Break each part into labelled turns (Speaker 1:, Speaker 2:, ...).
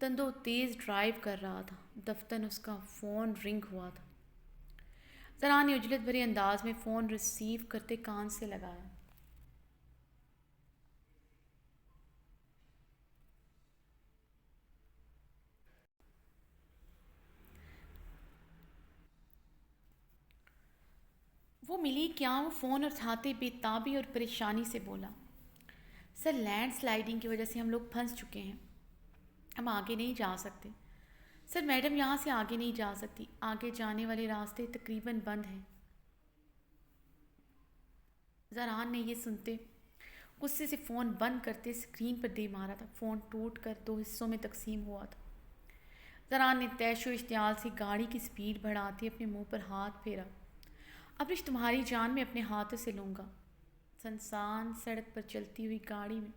Speaker 1: تندو تیز ڈرائیو کر رہا تھا۔ دفتن اس کا فون رنگ ہوا تھا۔ زران نے اجلت بھرے انداز میں فون ریسیو کرتے کان سے لگایا۔ وہ ملی کیا؟ وہ فون اٹھاتے بے تابی اور پریشانی سے بولا، سر لینڈ سلائیڈنگ کی وجہ سے ہم لوگ پھنس چکے ہیں، ہم آگے نہیں جا سکتے۔ سر میڈم یہاں سے آگے نہیں جا سکتی، آگے جانے والے راستے تقریباً بند ہیں۔ زران نے یہ سنتے غصے سے فون بند کرتے اسکرین پر دے مارا تھا۔ فون ٹوٹ کر 2 حصوں میں تقسیم ہوا تھا۔ زران نے تیش و اشتعال سے گاڑی کی سپیڈ بڑھاتے اپنے منہ پر ہاتھ پھیرا۔ ابرش تمہاری جان میں اپنے ہاتھوں سے لوں گا۔ سنسان سڑک پر چلتی ہوئی گاڑی میں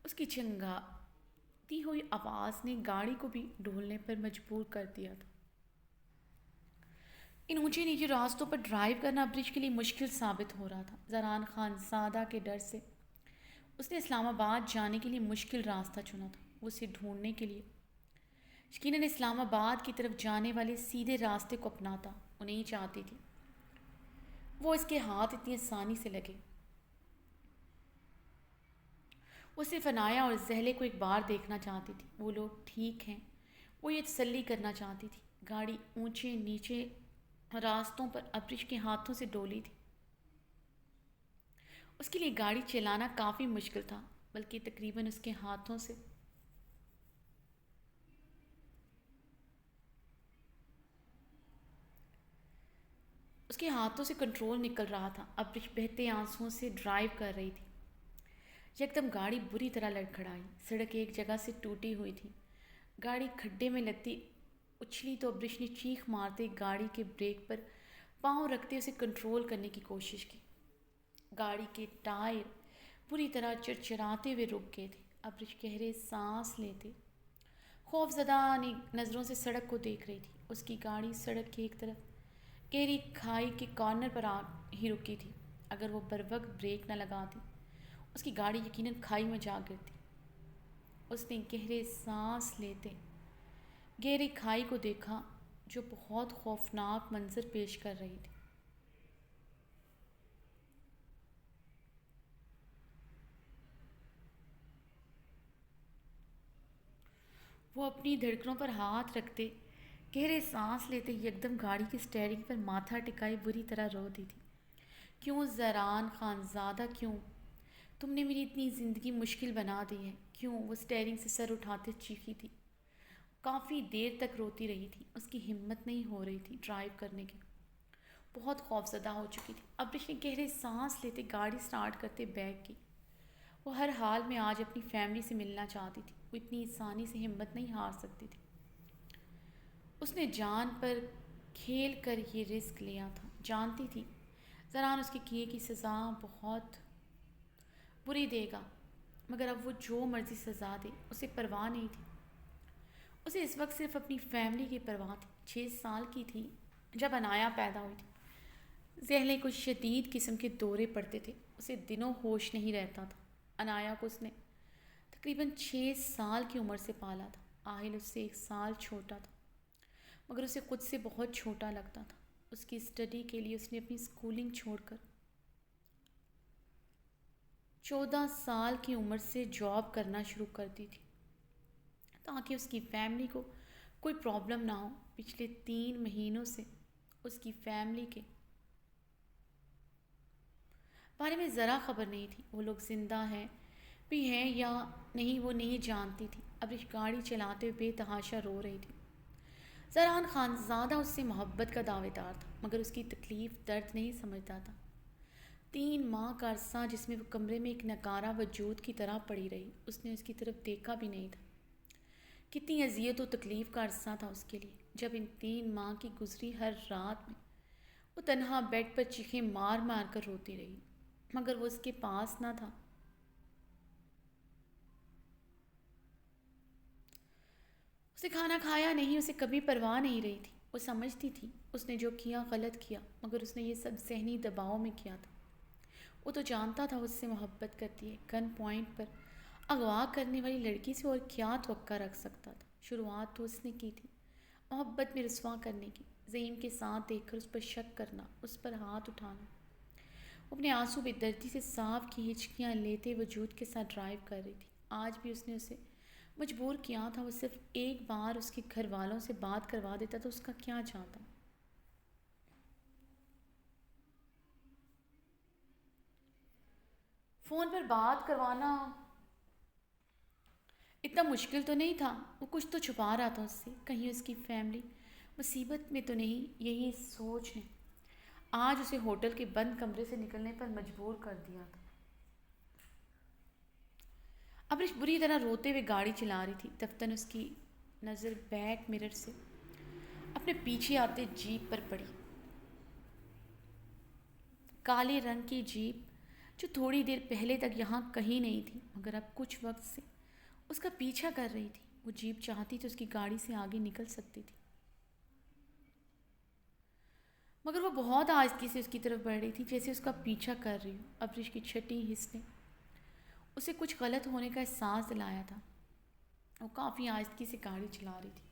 Speaker 1: اس کی چنگاتی ہوئی آواز نے گاڑی کو بھی ڈھولنے پر مجبور کر دیا تھا۔ ان اونچے نیچے راستوں پر ڈرائیو کرنا ابرش کے لیے مشکل ثابت ہو رہا تھا۔ زران خان زادہ کے ڈر سے اس نے اسلام آباد جانے کے لیے مشکل راستہ چنا تھا۔ وہ اسے ڈھونڈنے کے لیے یقیناً اسلام آباد کی طرف جانے والے سیدھے راستے کو اپناتا وہ نہیں چاہتی تھی۔ وہ اس کے ہاتھ اتنی آسانی سے لگے۔ وہ صرف عنایہ اور زہلے کو ایک بار دیکھنا چاہتی تھی۔ وہ لوگ ٹھیک ہیں، وہ یہ تسلی کرنا چاہتی تھی۔ گاڑی اونچے نیچے راستوں پر ابرش کے ہاتھوں سے ڈولی تھی۔ اس کے لیے گاڑی چلانا کافی مشکل تھا، بلکہ تقریباً اس کے ہاتھوں سے کنٹرول نکل رہا تھا۔ ابرش بہتے آنسوؤں سے ڈرائیو کر رہی تھی۔ یکدم گاڑی بری طرح لڑکھڑائی۔ سڑک ایک جگہ سے ٹوٹی ہوئی تھی۔ گاڑی کھڈے میں لگتی اچھلی تو ابرش نے چیخ مارتے گاڑی کے بریک پر پاؤں رکھتے اسے کنٹرول کرنے کی کوشش کی۔ گاڑی کے ٹائر پوری طرح چرچراتے ہوئے رک گئے تھے۔ ابرش گہرے سانس لیتے خوف زدہ نظروں سے سڑک کو دیکھ رہی تھی۔ اس کی گاڑی سڑک کے ایک طرف گہری کھائی کے کارنر پر آ ہی رکی تھی۔ اگر وہ بروقت بریک نہ لگاتی اس کی گاڑی یقیناً کھائی میں جا گرتی۔ اس نے گہرے سانس لیتے گہری کھائی کو دیکھا جو بہت خوفناک منظر پیش کر رہی تھی۔ وہ اپنی دھڑکنوں پر ہاتھ رکھتے گہرے سانس لیتے یکدم گاڑی کی اسٹیئرنگ پر ماتھا ٹکائے بری طرح رو دی تھی۔ کیوں زران خان زادہ، کیوں تم نے میری اتنی زندگی مشکل بنا دی ہے؟ کیوں؟ وہ اسٹیئرنگ سے سر اٹھاتے چیخی تھی۔ کافی دیر تک روتی رہی تھی۔ اس کی ہمت نہیں ہو رہی تھی ڈرائیو کرنے کی، بہت خوفزدہ ہو چکی تھی۔ ابرش نے گہرے سانس لیتے گاڑی سٹارٹ کرتے بیک کی۔ وہ ہر حال میں آج اپنی فیملی سے ملنا چاہتی تھی۔ وہ اتنی آسانی سے ہمت نہیں ہار سکتی تھی۔ اس نے جان پر کھیل کر یہ رسک لیا تھا۔ جانتی تھی زران اس کے کیے کی سزا بہت بری دے گا، مگر اب وہ جو مرضی سزا دے اسے پرواہ نہیں تھی۔ اسے اس وقت صرف اپنی فیملی کی پرواہ تھی۔ 6 سال کی تھی جب عنایہ پیدا ہوئی تھی۔ ذہن کو شدید قسم کے دورے پڑتے تھے۔ اسے دنوں ہوش نہیں رہتا تھا۔ عنایہ کو اس نے تقریباً 6 سال کی عمر سے پالا تھا۔ آہل اس سے 1 سال چھوٹا تھا، مگر اسے خود سے بہت چھوٹا لگتا تھا۔ اس کی اسٹڈی کے لیے اس نے اپنی اسکولنگ چھوڑ کر 14 سال کی عمر سے جاب کرنا شروع کر دی تھی تاکہ اس کی فیملی کو کوئی پرابلم نہ ہو۔ پچھلے 3 مہینوں سے اس کی فیملی کے بارے میں ذرا خبر نہیں تھی۔ وہ لوگ زندہ ہیں بھی ہیں یا نہیں وہ نہیں جانتی تھی۔ ابرش گاڑی چلاتے ہوئے بے تحاشا رو رہی تھی۔ زران خان زادہ اس سے محبت کا دعوے دار تھا، مگر اس کی تکلیف درد نہیں سمجھتا تھا۔ 3 ماہ کا عرصہ جس میں وہ کمرے میں ایک نکارہ وجود کی طرح پڑی رہی، اس نے اس کی طرف دیکھا بھی نہیں تھا۔ کتنی اذیت و تکلیف کا عرصہ تھا اس کے لیے۔ جب ان 3 ماہ کی گزری ہر رات میں وہ تنہا بیڈ پر چیخیں مار مار کر روتی رہی، مگر وہ اس کے پاس نہ تھا۔ اسے کھانا کھایا نہیں، اسے کبھی پرواہ نہیں رہی تھی۔ وہ سمجھتی تھی اس نے جو کیا غلط کیا، مگر اس نے یہ سب ذہنی دباؤ میں کیا تھا۔ وہ تو جانتا تھا اس سے محبت کرتی ہے۔ گن پوائنٹ پر اغوا کرنے والی لڑکی سے اور کیا توقع رکھ سکتا تھا؟ شروعات تو اس نے کی تھی، محبت میں رسوا کرنے کی، زعیم کے ساتھ دیکھ کر اس پر شک کرنا، اس پر ہاتھ اٹھانا۔ وہ اپنے آنسوں بے دردی سے صاف کی ہچکیاں لیتے وجود کے ساتھ ڈرائیو کر رہی تھی۔ آج بھی اس نے اسے مجبور کیا تھا، وہ صرف ایک بار اس کے گھر والوں سے بات کروا دیتا تو اس کا کیا جاتا۔ فون پر بات کروانا اتنا مشکل تو نہیں تھا، وہ کچھ تو چھپا رہا تھا اس سے، کہیں اس کی فیملی مصیبت میں تو نہیں، یہی سوچ نے آج اسے ہوٹل کے بند کمرے سے نکلنے پر مجبور کر دیا تھا۔ ابرش بری طرح روتے ہوئے گاڑی چلا رہی تھی، دفتن اس کی نظر بیک مرر سے اپنے پیچھے آتے جیپ پر پڑی۔ کالے رنگ کی جیپ جو تھوڑی دیر پہلے تک یہاں کہیں نہیں تھی مگر اب کچھ وقت سے اس کا پیچھا کر رہی تھی۔ وہ جیپ چاہتی تو اس کی گاڑی سے آگے نکل سکتی تھی، مگر وہ بہت آہستگی سے اس کی طرف بڑھ رہی تھی، جیسے اس کا پیچھا کر رہی ہو۔ ابرش کی چھٹی حس نے اسے کچھ غلط ہونے کا احساس دلایا تھا۔ وہ کافی آہستگی سے گاڑی چلا رہی تھی،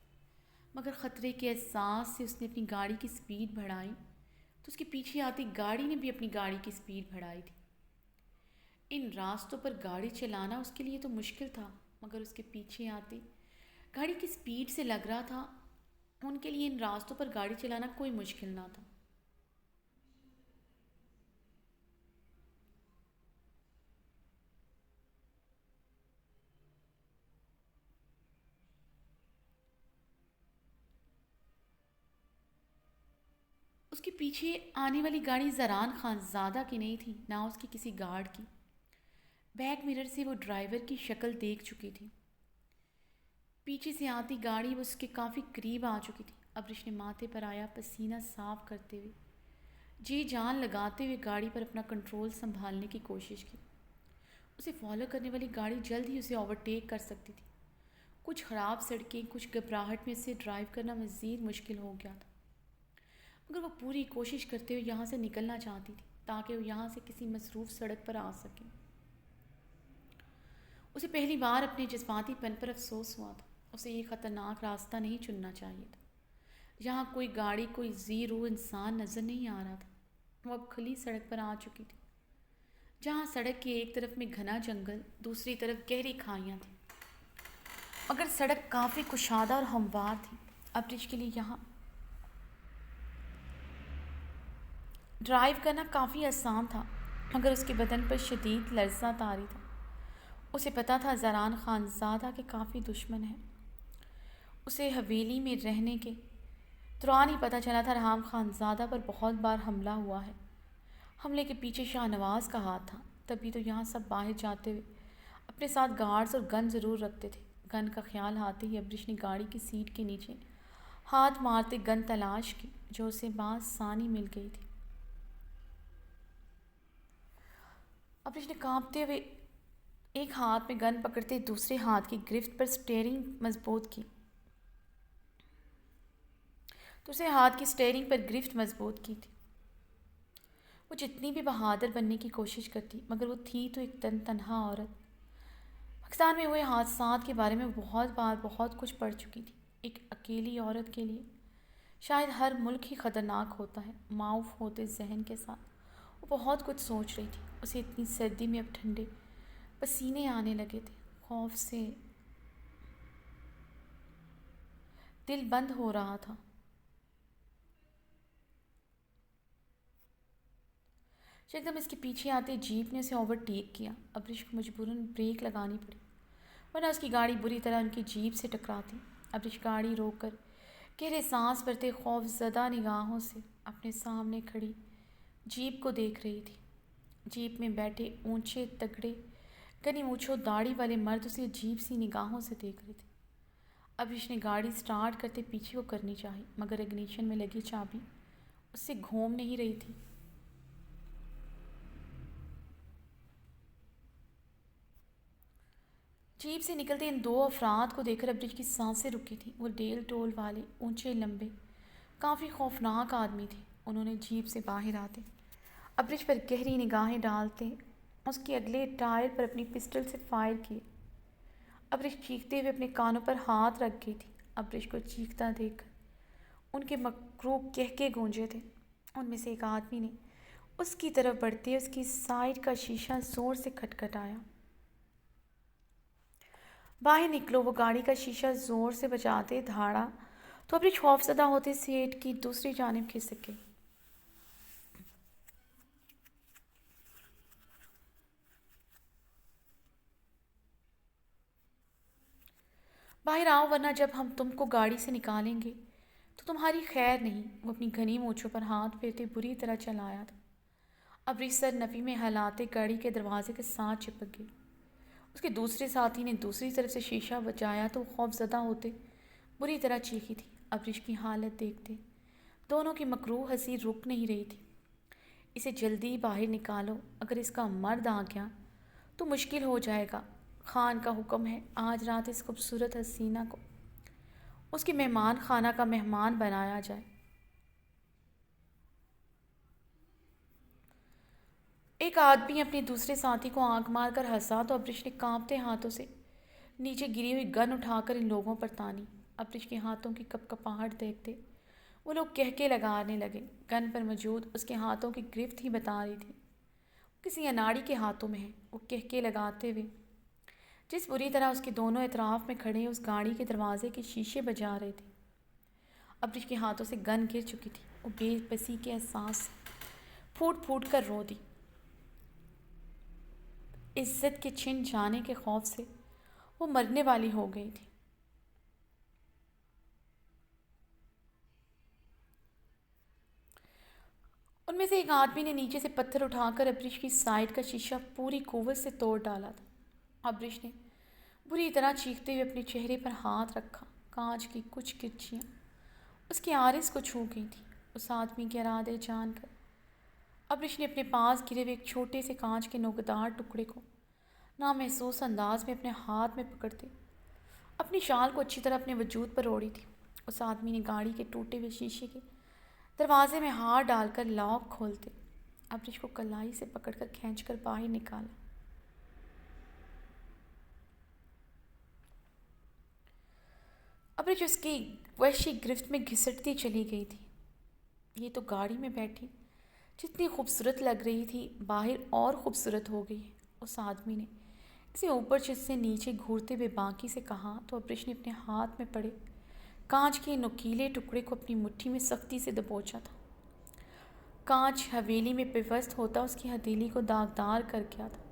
Speaker 1: مگر خطرے کے احساس سے اس نے اپنی گاڑی کی سپیڈ بڑھائی تو اس کے پیچھے آتی گاڑی نے بھی اپنی گاڑی کی سپیڈ بڑھائی تھی۔ ان راستوں پر گاڑی چلانا اس کے لیے تو مشکل تھا، مگر اس کے پیچھے آتی گاڑی کی سپیڈ سے لگ رہا تھا ان کے لیے ان راستوں پر گاڑی چلانا کوئی مشکل نہ تھا۔ اس کے پیچھے آنے والی گاڑی زران خان زادہ کی نہیں تھی، نہ اس کی کسی گارڈ کی۔ بیک مرر سے وہ ڈرائیور کی شکل دیکھ چکی تھی۔ پیچھے سے آتی گاڑی وہ اس کے کافی قریب آ چکی تھی۔ ابرش نے ماتھے پر آیا پسینہ صاف کرتے ہوئے جی جان لگاتے ہوئے گاڑی پر اپنا کنٹرول سنبھالنے کی کوشش کی۔ اسے فالو کرنے والی گاڑی جلد ہی اسے اوورٹیک کر سکتی تھی۔ کچھ خراب سڑکیں، کچھ گھبراہٹ میں اسے ڈرائیو کرنا مزید مشکل ہو گیا تھا، مگر وہ پوری کوشش کرتے ہوئے یہاں سے نکلنا چاہتی تھی تاکہ وہ یہاں سے کسی مصروف سڑک پر آ سکے۔ اسے پہلی بار اپنے جذباتی پن پر افسوس ہوا تھا۔ اسے یہ خطرناک راستہ نہیں چننا چاہیے تھا۔ یہاں کوئی گاڑی، کوئی زیرو انسان نظر نہیں آ رہا تھا۔ وہ اب کھلی سڑک پر آ چکی تھی، جہاں سڑک کے ایک طرف میں گھنا جنگل، دوسری طرف گہری کھائیاں تھیں، مگر سڑک کافی کشادہ اور ہموار تھی۔ ابرش کے لیے یہاں ڈرائیو کرنا کافی آسان تھا، مگر اس کے بدن پر شدید لرزہ طاری تھا۔ اسے پتہ تھا زران خان زادہ کے کافی دشمن ہیں۔ اسے حویلی میں رہنے کے دوران ہی پتہ چلا تھا رحام خان زادہ پر بہت بار حملہ ہوا ہے۔ حملے کے پیچھے شاہ نواز کا ہاتھ تھا، تبھی تو یہاں سب باہر جاتے ہوئے اپنے ساتھ گارڈز اور گن ضرور رکھتے تھے۔ گن کا خیال آتے ہی ابرش نے گاڑی کی سیٹ کے نیچے ہاتھ مارتے گن تلاش کی، جو اسے بآسانی مل گئی تھی۔ ابرش نے کانپتے ہوئے ایک ہاتھ میں گن پکڑتے دوسرے ہاتھ کی گرفت پر سٹیئرنگ مضبوط کی۔ دوسرے ہاتھ کی سٹیئرنگ پر گرفت مضبوط کی تھی۔ وہ جتنی بھی بہادر بننے کی کوشش کرتی، مگر وہ تھی تو ایک تنہا عورت۔ پاکستان میں ہوئے حادثات کے بارے میں بہت بار بہت کچھ پڑھ چکی تھی۔ ایک اکیلی عورت کے لیے شاید ہر ملک ہی خطرناک ہوتا ہے۔ معاف ہوتے ذہن کے ساتھ وہ بہت کچھ سوچ رہی تھی۔ اسے اتنی سردی میں اب ٹھنڈے پسینے آنے لگے تھے، خوف سے دل بند ہو رہا تھا۔ ایک دم اس کے پیچھے آتے جیپ نے اسے اوورٹیک کیا۔ ابرش کو مجبوراً بریک لگانی پڑی، ورنہ اس کی گاڑی بری طرح ان کی جیپ سے ٹکراتی۔ ابرش گاڑی روک کر گہرے سانس بھرتے خوف زدہ نگاہوں سے اپنے سامنے کھڑی جیپ کو دیکھ رہی تھی۔ جیپ میں بیٹھے اونچے تگڑے گھنی مونچھوں داڑھی والے مرد اسے عجیب سی نگاہوں سے دیکھ رہے تھے۔ ابرش نے گاڑی سٹارٹ کرتے پیچھے کو کرنی چاہی، مگر اگنیشن میں لگی چابی اس سے گھوم نہیں رہی تھی۔ جیپ سے نکلتے ان دو افراد کو دیکھ کر ابرش کی سانسیں رکی تھیں۔ وہ ڈیل ٹول والے اونچے لمبے کافی خوفناک آدمی تھے۔ انہوں نے جیپ سے باہر آتے ابرش پر گہری نگاہیں ڈالتے اس کے اگلے ٹائر پر اپنی پسٹل سے فائر کیے۔ ابرش چیختے ہوئے اپنے کانوں پر ہاتھ رکھ گئی تھی۔ ابرش کو چیختا دیکھ کر ان کے مکروہ کہکے گونجے تھے۔ ان میں سے ایک آدمی نے اس کی طرف بڑھتے اس کی سائیڈ کا شیشہ زور سے کھٹکھٹایا۔ باہر نکلو، وہ گاڑی کا شیشہ زور سے بجاتے دھاڑا تو ابرش خوفزدہ ہوتے سیٹ کی دوسری جانب کھسک گئی۔ باہر آؤ ورنہ جب ہم تم کو گاڑی سے نکالیں گے تو تمہاری خیر نہیں۔ وہ اپنی گھنی مونچھوں پر ہاتھ پھیرتے بری طرح چل آیا تھا۔ ابرش سر نفی میں ہلاتے گاڑی کے دروازے کے ساتھ چپک گئی۔ اس کے دوسرے ساتھی نے دوسری طرف سے شیشہ بجایا تو وہ خوف زدہ ہوتے بری طرح چیخی تھی۔ ابرش کی حالت دیکھتے دونوں کی مکروہ ہنسی رک نہیں رہی تھی۔ اسے جلدی باہر نکالو، اگر اس کا مرد آ گیا تو مشکل ہو جائے گا۔ خان کا حکم ہے آج رات اس خوبصورت حسینہ کو اس کے مہمان خانہ کا مہمان بنایا جائے۔ ایک آدمی اپنے دوسرے ساتھی کو آنکھ مار کر ہنسا تو ابرش نے کانپتے ہاتھوں سے نیچے گری ہوئی گن اٹھا کر ان لوگوں پر تانی۔ ابرش کے ہاتھوں کی کپ کپاہٹ دیکھتے وہ لوگ کہکے لگانے لگے۔ گن پر موجود اس کے ہاتھوں کی گرفت ہی بتا رہی تھی کسی اناڑی کے ہاتھوں میں ہے۔ وہ کہکے لگاتے ہوئے جس بری طرح اس کے دونوں اطراف میں کھڑے اس گاڑی کے دروازے کے شیشے بجا رہے تھے۔ ابرش کے ہاتھوں سے گن گر چکی تھی۔ وہ بے بسی کے احساس سے پھوٹ پھوٹ کر رو دی۔ عزت کے چھن جانے کے خوف سے وہ مرنے والی ہو گئی تھی۔ ان میں سے ایک آدمی نے نیچے سے پتھر اٹھا کر ابرش کی سائیڈ کا شیشہ پوری قوت سے توڑ ڈالا تھا۔ ابرش نے بری طرح چیختے ہوئے اپنے چہرے پر ہاتھ رکھا۔ کانچ کی کچھ کرچیاں اس کے عارض کو چھو گئی تھیں۔ اس آدمی کے ارادے جان کر ابرش نے اپنے پاس گرے ہوئے ایک چھوٹے سے کانچ کے نوکدار ٹکڑے کو نامحسوس انداز میں اپنے ہاتھ میں پکڑتے اپنی شال کو اچھی طرح اپنے وجود پر اوڑھی تھی۔ اس آدمی نے گاڑی کے ٹوٹے ہوئے شیشے کے دروازے میں ہاتھ ڈال کر لاک کھولتے ابرش کو کلائی سے پکڑ کر کھینچ کر باہر نکالا۔ ابرش اس کی وحشی گرفت میں گھسٹتی چلی گئی تھی۔ یہ تو گاڑی میں بیٹھی جتنی خوبصورت لگ رہی تھی باہر اور خوبصورت ہو گئی ہے۔ اس آدمی نے اسے اوپر چھت سے نیچے گھورتے ہوئے باقی سے کہا تو ابرش نے اپنے ہاتھ میں پڑے کانچ کے نوکیلے ٹکڑے کو اپنی مٹھی میں سختی سے دبوچا تھا۔ کانچ حویلی میں پیوست ہوتا اس کی ہتھیلی کو داغدار کر گیا تھا۔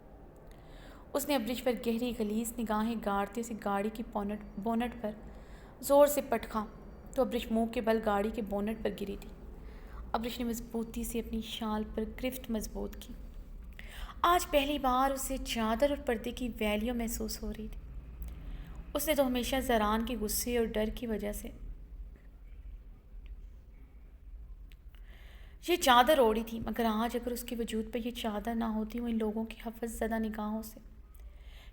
Speaker 1: اس نے ابرش پر گہری غلیظ نگاہیں گاڑتے اسے گاڑی کی بونٹ پر زور سے پٹکا تو ابرش منہ کے بل گاڑی کے بونٹ پر گری تھی۔ ابرش نے مضبوطی سے اپنی شال پر گرفت مضبوط کی۔ آج پہلی بار اسے چادر اور پردے کی ویلیو محسوس ہو رہی تھی۔ اس نے تو ہمیشہ زران کے غصے اور ڈر کی وجہ سے یہ چادر اوڑھی تھی، مگر آج اگر اس کے وجود پر یہ چادر نہ ہوتی وہ ان لوگوں کی حفظ زدہ نگاہوں سے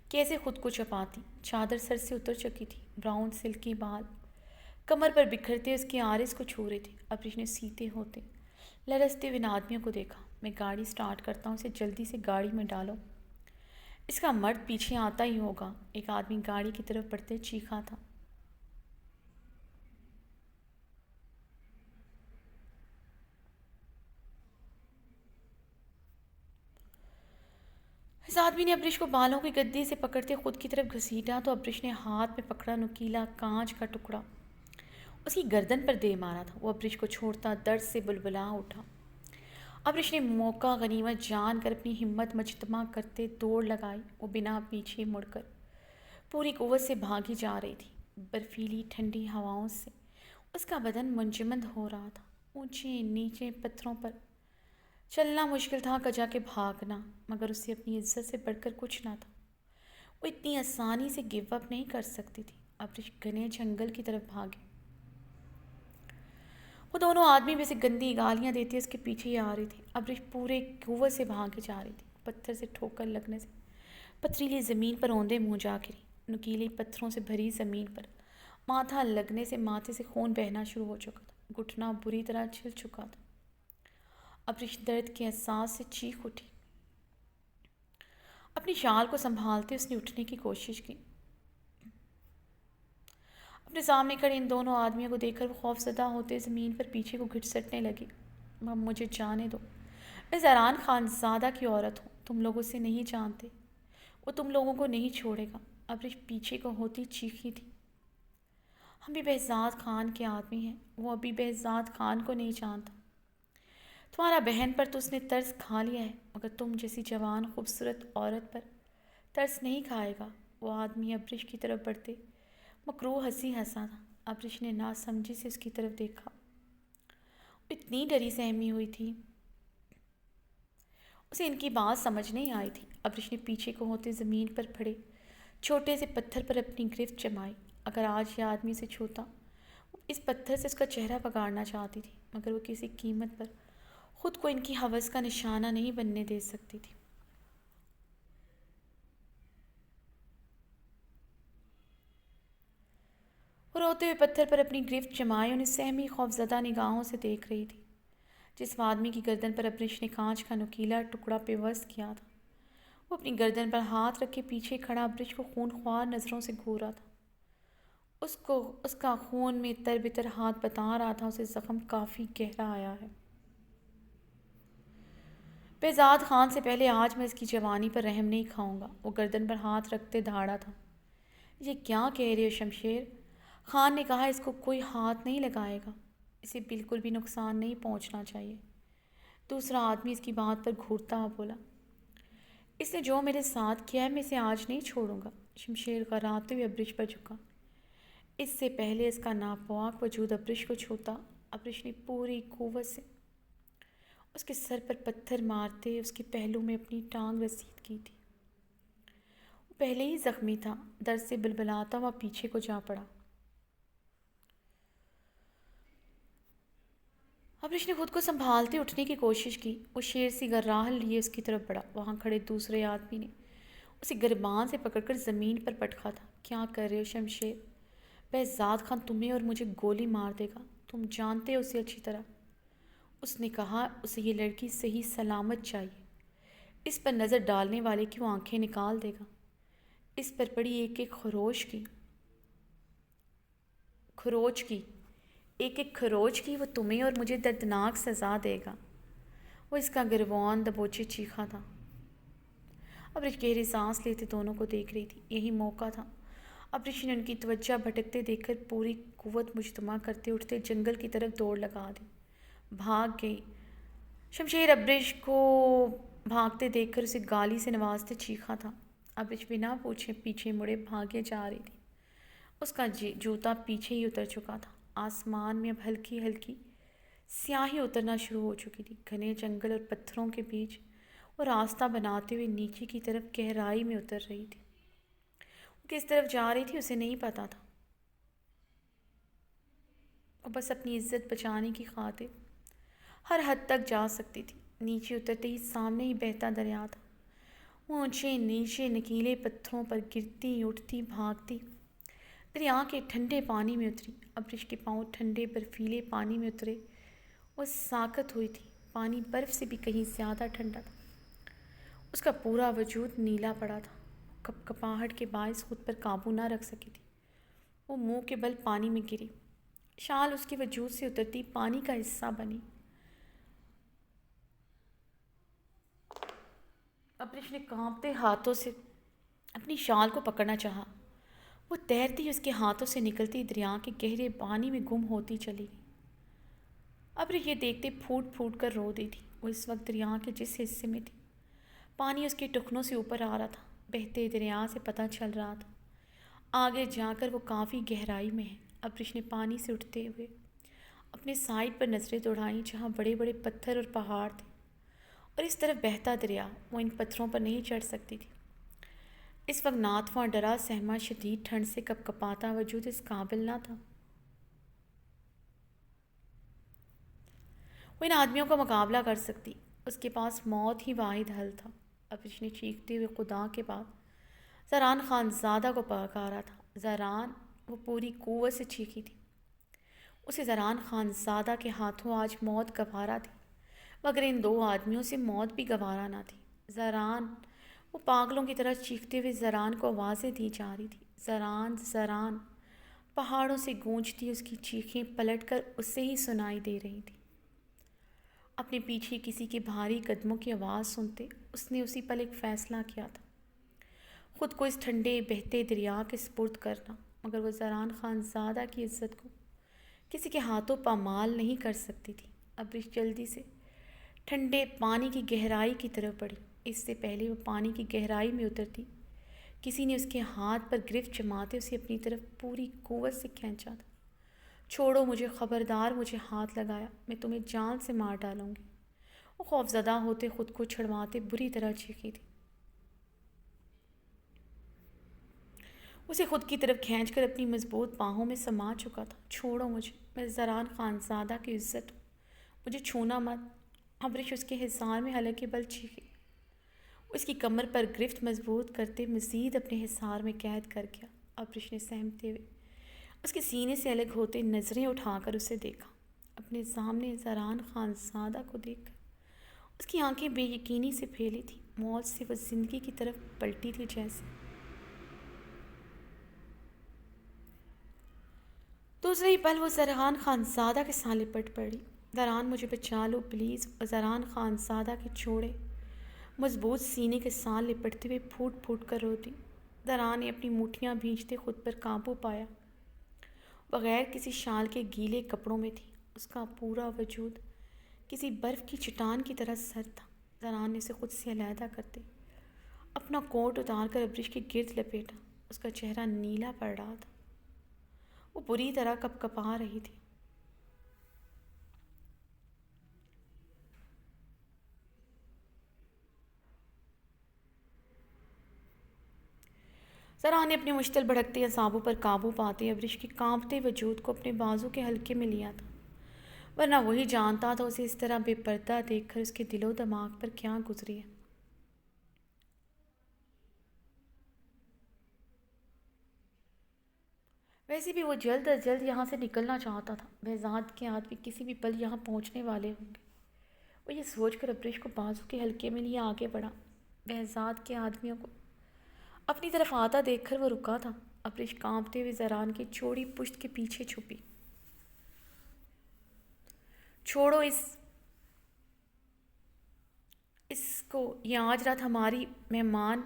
Speaker 1: کیسے خود کو چھپاتی۔ چادر سر سے اتر چکی تھی۔ براؤن سلکی بال کمر پر بکھرتے اس کے عارض کو چھو رہے تھے۔ ابرش نے سیتے ہوتے لرزتے ہوئے ان آدمیوں کو دیکھا۔ میں گاڑی سٹارٹ کرتا ہوں، اسے جلدی سے گاڑی میں ڈالو، اس کا مرد پیچھے آتا ہی ہوگا۔ ایک آدمی گاڑی کی طرف بڑھتے چیخا تھا۔ اس آدمی نے ابرش کو بالوں کی گدی سے پکڑتے خود کی طرف گھسیٹا تو ابرش نے ہاتھ میں پکڑا نوکیلا کانچ کا ٹکڑا اس کی گردن پر دے مارا تھا۔ وہ ابرش کو چھوڑتا درد سے بلبلا اٹھا۔ ابرش نے موقع غنیمت جان کر اپنی ہمت مجتمع کرتے دوڑ لگائی۔ وہ بنا پیچھے مڑ کر پوری قوت سے بھاگی جا رہی تھی۔ برفیلی ٹھنڈی ہواؤں سے اس کا بدن منجمد ہو رہا تھا۔ اونچے نیچے پتھروں پر چلنا مشکل تھا، کجا کے بھاگنا، مگر اسے اپنی عزت سے بڑھ کر کچھ نہ تھا۔ وہ اتنی آسانی سے گیو اپ نہیں کر سکتی تھی۔ ابرش گھنے جنگل کی طرف بھاگے۔ وہ دونوں آدمی بھی اسے گندی گالیاں دیتے اس کے پیچھے ہی آ رہی تھی۔ ابرش پورے قوت سے بھاگے جا رہی تھی۔ پتھر سے ٹھوکر لگنے سے پتھریلی زمین پر اوندے منہ جا گری۔ نکیلے پتھروں سے بھری زمین پر ماتھا لگنے سے ماتھے سے خون بہنا شروع ہو چکا تھا۔ گھٹنا بری طرح چھل چکا تھا۔ ابرش درد کے احساس سے چیخ اٹھی۔ اپنی شال کو سنبھالتے اس نے اٹھنے کی کوشش کی اپنے سامنے کھڑے ان دونوں آدمیوں کو دیکھ کر وہ خوف زدہ ہوتے زمین پر پیچھے کو گھسٹنے لگے۔ مجھے جانے دو، میں زران خانزادہ کی عورت ہوں، تم لوگ اسے نہیں جانتے، وہ تم لوگوں کو نہیں چھوڑے گا۔ ابریش پیچھے کو ہوتی چیخی تھی۔ ہم بھی بہزاد خان کے آدمی ہیں، وہ ابھی بہزاد خان کو نہیں جانتا۔ تمہارا بہن پر تو اس نے ترس کھا لیا ہے، مگر تم جیسی جوان خوبصورت عورت پر ترس نہیں کھائے گا۔ وہ آدمی ابریش کی طرف بڑھتے مکروہ ہنسی ہنسا تھا۔ ابریش نے ناسمجھی سے اس کی طرف دیکھا۔ وہ اتنی ڈری سہمی ہوئی تھی، اسے ان کی بات سمجھ نہیں آئی تھی۔ ابریش نے پیچھے کو ہوتے زمین پر پڑے چھوٹے سے پتھر پر اپنی گرفت جمائی۔ اگر آج یہ آدمی سے چھوتا، وہ اس پتھر سے اس کا چہرہ بگاڑنا چاہتی تھی، مگر وہ کسی قیمت پر خود کو ان کی ہوس کا نشانہ نہیں بننے دے سکتی تھی۔ وہ روتے ہوئے پتھر پر اپنی گرفت جمائے انہیں سہمی خوفزدہ نگاہوں سے دیکھ رہی تھی۔ جس آدمی کی گردن پر ابریش نے کانچ کا نوکیلا ٹکڑا پیوست کیا تھا، وہ اپنی گردن پر ہاتھ رکھ کے پیچھے کھڑا ابریش کو خون خوار نظروں سے گھورا تھا۔ اس کا خون میں تر بتر ہاتھ بتا رہا تھا اسے زخم کافی گہرا آیا ہے۔ بہزاد خان سے پہلے آج میں اس کی جوانی پر رحم نہیں کھاؤں گا۔ وہ گردن پر ہاتھ رکھتے دھاڑا تھا۔ یہ کیا کہہ رہے ہو شمشیر؟ خان نے کہا اس کو کوئی ہاتھ نہیں لگائے گا، اسے بالکل بھی نقصان نہیں پہنچنا چاہیے۔ دوسرا آدمی اس کی بات پر گھورتا ہوا بولا، اس نے جو میرے ساتھ کیا ہے میں اسے آج نہیں چھوڑوں گا۔ شمشیر غراتے ہوئے ابریش پر جھکا۔ اس سے پہلے اس کا ناپاک وجود ابریش کو چھوتا، ابریش نے پوری قوت سے اس کے سر پر پتھر مارتے اس کے پہلو میں اپنی ٹانگ رسید کی تھی۔ وہ پہلے ہی زخمی تھا، درد سے بلبلاتا ہوا پیچھے کو جا پڑا۔ ابریش نے خود کو سنبھالتے اٹھنے کی کوشش کی۔ وہ شیر سی گراہل لیے اس کی طرف بڑھا۔ وہاں کھڑے دوسرے آدمی نے اسے گربان سے پکڑ کر زمین پر پٹکا تھا۔ کیا کر رہے ہو شمشیر؟ بہزاد خان تمہیں اور مجھے گولی مار دے گا، تم جانتے ہو اسے اچھی طرح۔ اس نے کہا اسے یہ لڑکی صحیح سلامت چاہیے، اس پر نظر ڈالنے والے کی وہ آنکھیں نکال دے گا، اس پر پڑی ایک ایک خروچ کی وہ تمہیں اور مجھے دردناک سزا دے گا۔ وہ اس کا گریبان دبوچے چیخا تھا۔ ابریش گہری سانس لیتے دونوں کو دیکھ رہی تھی۔ یہی موقع تھا۔ ابریش نے ان کی توجہ بھٹکتے دیکھ کر پوری قوت مجتمع کرتے اٹھتے جنگل کی طرف دوڑ لگا دی۔ بھاگ گئی۔ شمشیر ابریش کو بھاگتے دیکھ کر اسے گالی سے نوازتے چیخا تھا۔ ابریش بنا پوچھے پیچھے مڑے بھاگے جا رہی تھی۔ اس کا جوتا پیچھے ہی اتر چکا تھا۔ آسمان میں اب ہلکی ہلکی سیاہی اترنا شروع ہو چکی تھی۔ گھنے جنگل اور پتھروں کے بیچ وہ راستہ بناتے ہوئے نیچے کی طرف گہرائی میں اتر رہی تھی۔ وہ کس طرف جا رہی تھی اسے نہیں پتا تھا۔ وہ بس اپنی عزت بچانے کی خاطر ہر حد تک جا سکتی تھی۔ نیچے اترتے ہی سامنے ہی بہتا دریا تھا۔ اونچے نیچے نکیلے پتھروں پر گرتی اٹھتی بھاگتی دریا کے ٹھنڈے پانی میں اتری۔ ابریش کے پاؤں ٹھنڈے برفیلے پانی میں اترے۔ وہ ساکت ہوئی تھی، پانی برف سے بھی کہیں زیادہ ٹھنڈا تھا۔ اس کا پورا وجود نیلا پڑا تھا۔ کپ کپاہٹ کے باعث خود پر قابو نہ رکھ سکی تھی۔ وہ منہ کے بل پانی میں گری، شال اس کے وجود سے اترتی پانی کا حصہ بنی۔ ابریش نے کانپتے ہاتھوں سے اپنی شال کو پکڑنا چاہا۔ وہ تیرتی اس کے ہاتھوں سے نکلتی دریا کے گہرے پانی میں گم ہوتی چلی گئی۔ ابریش یہ دیکھتے پھوٹ پھوٹ کر رو دی تھی۔ وہ اس وقت دریا کے جس حصے میں تھی، پانی اس کے ٹخنوں سے اوپر آ رہا تھا۔ بہتے دریا سے پتہ چل رہا تھا آگے جا کر وہ کافی گہرائی میں ہے۔ ابریش نے پانی سے اٹھتے ہوئے اپنے سائڈ پر نظریں دوڑائیں جہاں بڑے بڑے پتھر اور پہاڑ تھے، اور اس طرف بہتا دریا۔ وہ ان پتھروں پر نہیں چڑھ سکتی تھی۔ اس وقت ناتواں ڈرا سہما شدید ٹھنڈ سے کپ کپاتا وجود اس قابل نہ تھا۔ وہ ان آدمیوں کا مقابلہ کر سکتی، اس کے پاس موت ہی واحد حل تھا۔ ابریش نے چیختے ہوئے خدا کے بعد زران خانزادہ کو پکارا تھا۔ زران! وہ پوری قوت سے چیخی تھی۔ اسے زران خانزادہ کے ہاتھوں آج موت گوارا تھی، مگر ان دو آدمیوں سے موت بھی گوارا نہ تھی۔ زران! وہ پاگلوں کی طرح چیختے ہوئے زران کو آوازیں دی جا رہی تھی۔ زران! زران! پہاڑوں سے گونجتی اس کی چیخیں پلٹ کر اس سے ہی سنائی دے رہی تھیں۔ اپنے پیچھے کسی کے بھاری قدموں کی آواز سنتے اس نے اسی پل ایک فیصلہ کیا تھا، خود کو اس ٹھنڈے بہتے دریا کے سپرد کرنا، مگر وہ زران خان زادہ کی عزت کو کسی کے ہاتھوں پامال نہیں کر سکتی تھی۔ ابریش جلدی سے ٹھنڈے پانی کی گہرائی کی طرف بڑھی۔ اس سے پہلے وہ پانی کی گہرائی میں اترتی، کسی نے اس کے ہاتھ پر گرفت جماتے اسے اپنی طرف پوری قوت سے کھینچا تھا۔ چھوڑو مجھے، خبردار مجھے ہاتھ لگایا، میں تمہیں جان سے مار ڈالوں گی۔ وہ خوفزدہ ہوتے خود کو چھڑواتے بری طرح چیخی تھی۔ اسے خود کی طرف کھینچ کر اپنی مضبوط باہوں میں سما چکا تھا۔ چھوڑو مجھے، میں زران خانزادہ کی عزت ہوں، مجھے چھونا مت۔ ابریش اس کے حصار میں حلقے بل چیخی، اس کی کمر پر گرفت مضبوط کرتے مزید اپنے حصار میں قید کر گیا۔ ابریش نے سہمتے ہوئے اس کے سینے سے الگ ہوتے نظریں اٹھا کر اسے دیکھا۔ اپنے سامنے زران خانزادہ کو دیکھ کر اس کی آنکھیں بے یقینی سے پھیلی تھیں، موت سے وہ زندگی کی طرف پلٹی تھی جیسے۔ دوسرے ہی پل وہ زران خانزادہ کے ساتھ لپٹ پڑی۔ زران مجھے بچا لو پلیز۔ زران خانزادہ کے چھوڑے مضبوط سینے کے ساتھ لپٹتے ہوئے پھوٹ پھوٹ کر روتی۔ زران نے اپنی مٹھیاں بھینچتے خود پر قابو پایا، بغیر کسی شال کے گیلے کپڑوں میں تھی۔ اس کا پورا وجود کسی برف کی چٹان کی طرح سرد تھا۔ زران نے اسے خود سے علیحدہ کرتے اپنا کوٹ اتار کر ابریش کے گرد لپیٹا۔ اس کا چہرہ نیلا پڑ رہا تھا، وہ بری طرح کپ کپا رہی تھی۔ زران نے اپنے مشتعل بھڑکتے اعصابوں پر قابو پاتے ابریش کے کانپتے وجود کو اپنے بازو کے حلقے میں لیا تھا، ورنہ وہی جانتا تھا اسے اس طرح بے پردہ دیکھ کر اس کے دل و دماغ پر کیا گزری ہے۔ ویسے بھی وہ جلد از جلد یہاں سے نکلنا چاہتا تھا۔ بہزاد کے آدمی کسی بھی پل یہاں پہنچنے والے ہوں گے۔ وہ یہ سوچ کر ابریش کو بازو کے حلقے میں لیے آگے بڑھا۔ بہزاد کے آدمیوں کو اپنی طرف آتا دیکھ کر وہ رکا تھا۔ ابریش کانپتے ہوئے زران کی چوڑی پشت کے پیچھے چھپی۔ چھوڑو اس کو، یہ آج رات ہماری مہمان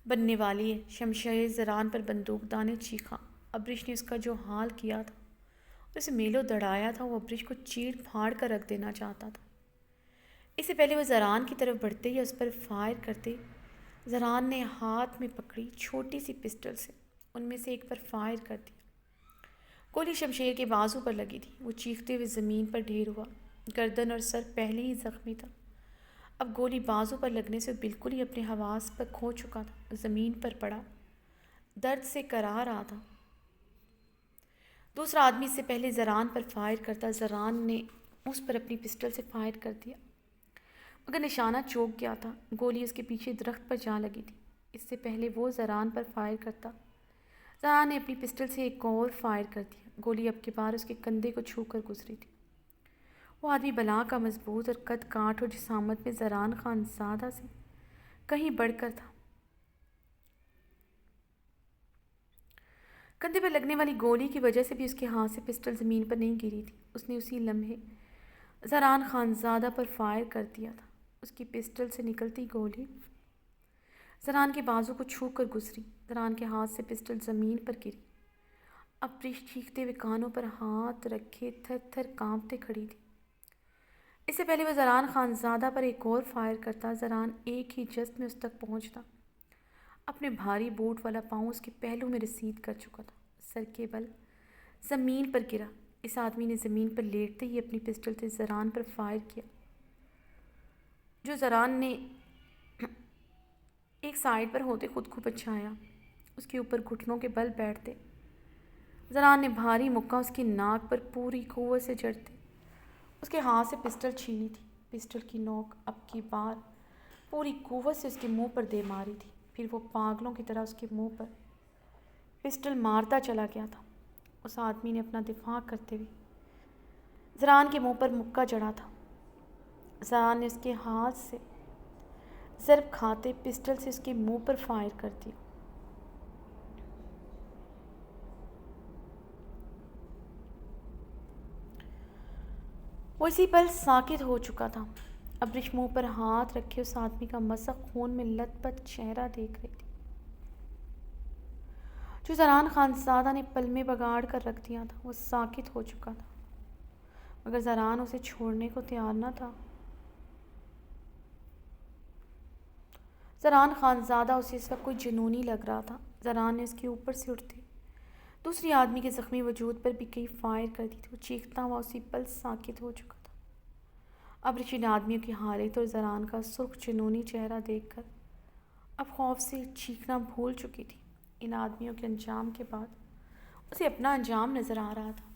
Speaker 1: بننے والی ہے۔ شمشیر زران پر بندوق دار نے چیخا۔ ابریش نے اس کا جو حال کیا تھا اور اسے میلوں دڑایا تھا، وہ ابریش کو چیڑ پھاڑ کر رکھ دینا چاہتا تھا۔ اس سے پہلے وہ زران کی طرف بڑھتے یا اس پر فائر کرتے، زران نے ہاتھ میں پکڑی چھوٹی سی پسٹل سے ان میں سے ایک پر فائر کر دیا۔ گولی شمشیر کے بازو پر لگی تھی۔ وہ چیختے ہوئے زمین پر ڈھیر ہوا، گردن اور سر پہلے ہی زخمی تھا۔ اب گولی بازو پر لگنے سے بالکل ہی اپنے حواس پر کھو چکا تھا۔ زمین پر پڑا، درد سے کرا رہا تھا۔ دوسرا آدمی اس سے پہلے زران پر فائر کرتا، زران نے اس پر اپنی پسٹل سے فائر کر دیا، مگر نشانہ چوک گیا تھا۔ گولی اس کے پیچھے درخت پر جا لگی تھی۔ اس سے پہلے وہ زران پر فائر کرتا، زران نے اپنی پسٹل سے ایک اور فائر کر دیا۔ گولی اب کی بار اس کے کندھے کو چھو کر گزری تھی۔ وہ آدمی بلا کا مضبوط اور قد کاٹھ اور جسامت میں زران خانزادہ سے کہیں بڑھ کر تھا۔ کندھے پر لگنے والی گولی کی وجہ سے بھی اس کے ہاتھ سے پسٹل زمین پر نہیں گری تھی۔ اس نے اسی لمحے زران خانزادہ پر فائر کر دیا تھا۔ اس کی پسٹل سے نکلتی گولی زران کے بازو کو چھو کر گزری۔ زران کے ہاتھ سے پسٹل زمین پر گری۔ ابریش چیختے ہوئے کانوں پر ہاتھ رکھے تھر تھر کانپتے کھڑی تھی۔ اس سے پہلے وہ زران خانزادہ پر ایک اور فائر کرتا، زران ایک ہی جست میں اس تک پہنچتا۔ اپنے بھاری بوٹ والا پاؤں اس کے پہلو میں رسید کر چکا تھا، سر کے بل زمین پر گرا۔ اس آدمی نے زمین پر لیٹتے ہی اپنی پسٹل سے زران پر فائر کیا، جو زران نے ایک سائیڈ پر ہوتے خود کو بچایا۔ اس کے اوپر گھٹنوں کے بل بیٹھتے زران نے بھاری مکہ اس کی ناک پر پوری قوت سے جڑتے اس کے ہاتھ سے پسٹل چھینی تھی۔ پسٹل کی نوک اب کی بار پوری قوت سے اس کے منہ پر دے ماری تھی۔ پھر وہ پاگلوں کی طرح اس کے منہ پر پسٹل مارتا چلا گیا تھا۔ اس آدمی نے اپنا دفاع کرتے ہوئے زران کے منہ پر مکہ جڑا تھا۔ زران نے اس کے ہاتھ سے ضرب کھاتے پسٹل سے اس کے منہ پر فائر کر دیا۔ وہ اسی پل ساکت ہو چکا تھا۔ ابرش منہ پر ہاتھ رکھے اس آدمی کا مسخ خون میں لت پت چہرہ دیکھ رہی تھی جو زران خانزادہ نے پل میں بگاڑ کر رکھ دیا تھا۔ وہ ساکت ہو چکا تھا مگر زران اسے چھوڑنے کو تیار نہ تھا۔ زران خانزادہ اسے اس وقت کوئی جنونی لگ رہا تھا۔ زران نے اس کے اوپر سے اٹھتے دوسری آدمی کے زخمی وجود پر بھی کئی فائر کر دی تھی۔ وہ چیختا ہوا اسی پل ساکت ہو چکا تھا۔ ابرش ان آدمیوں کی حالت اور زران کا سرخ جنونی چہرہ دیکھ کر اب خوف سے چیخنا بھول چکی تھی۔ ان آدمیوں کے انجام کے بعد اسے اپنا انجام نظر آ رہا تھا۔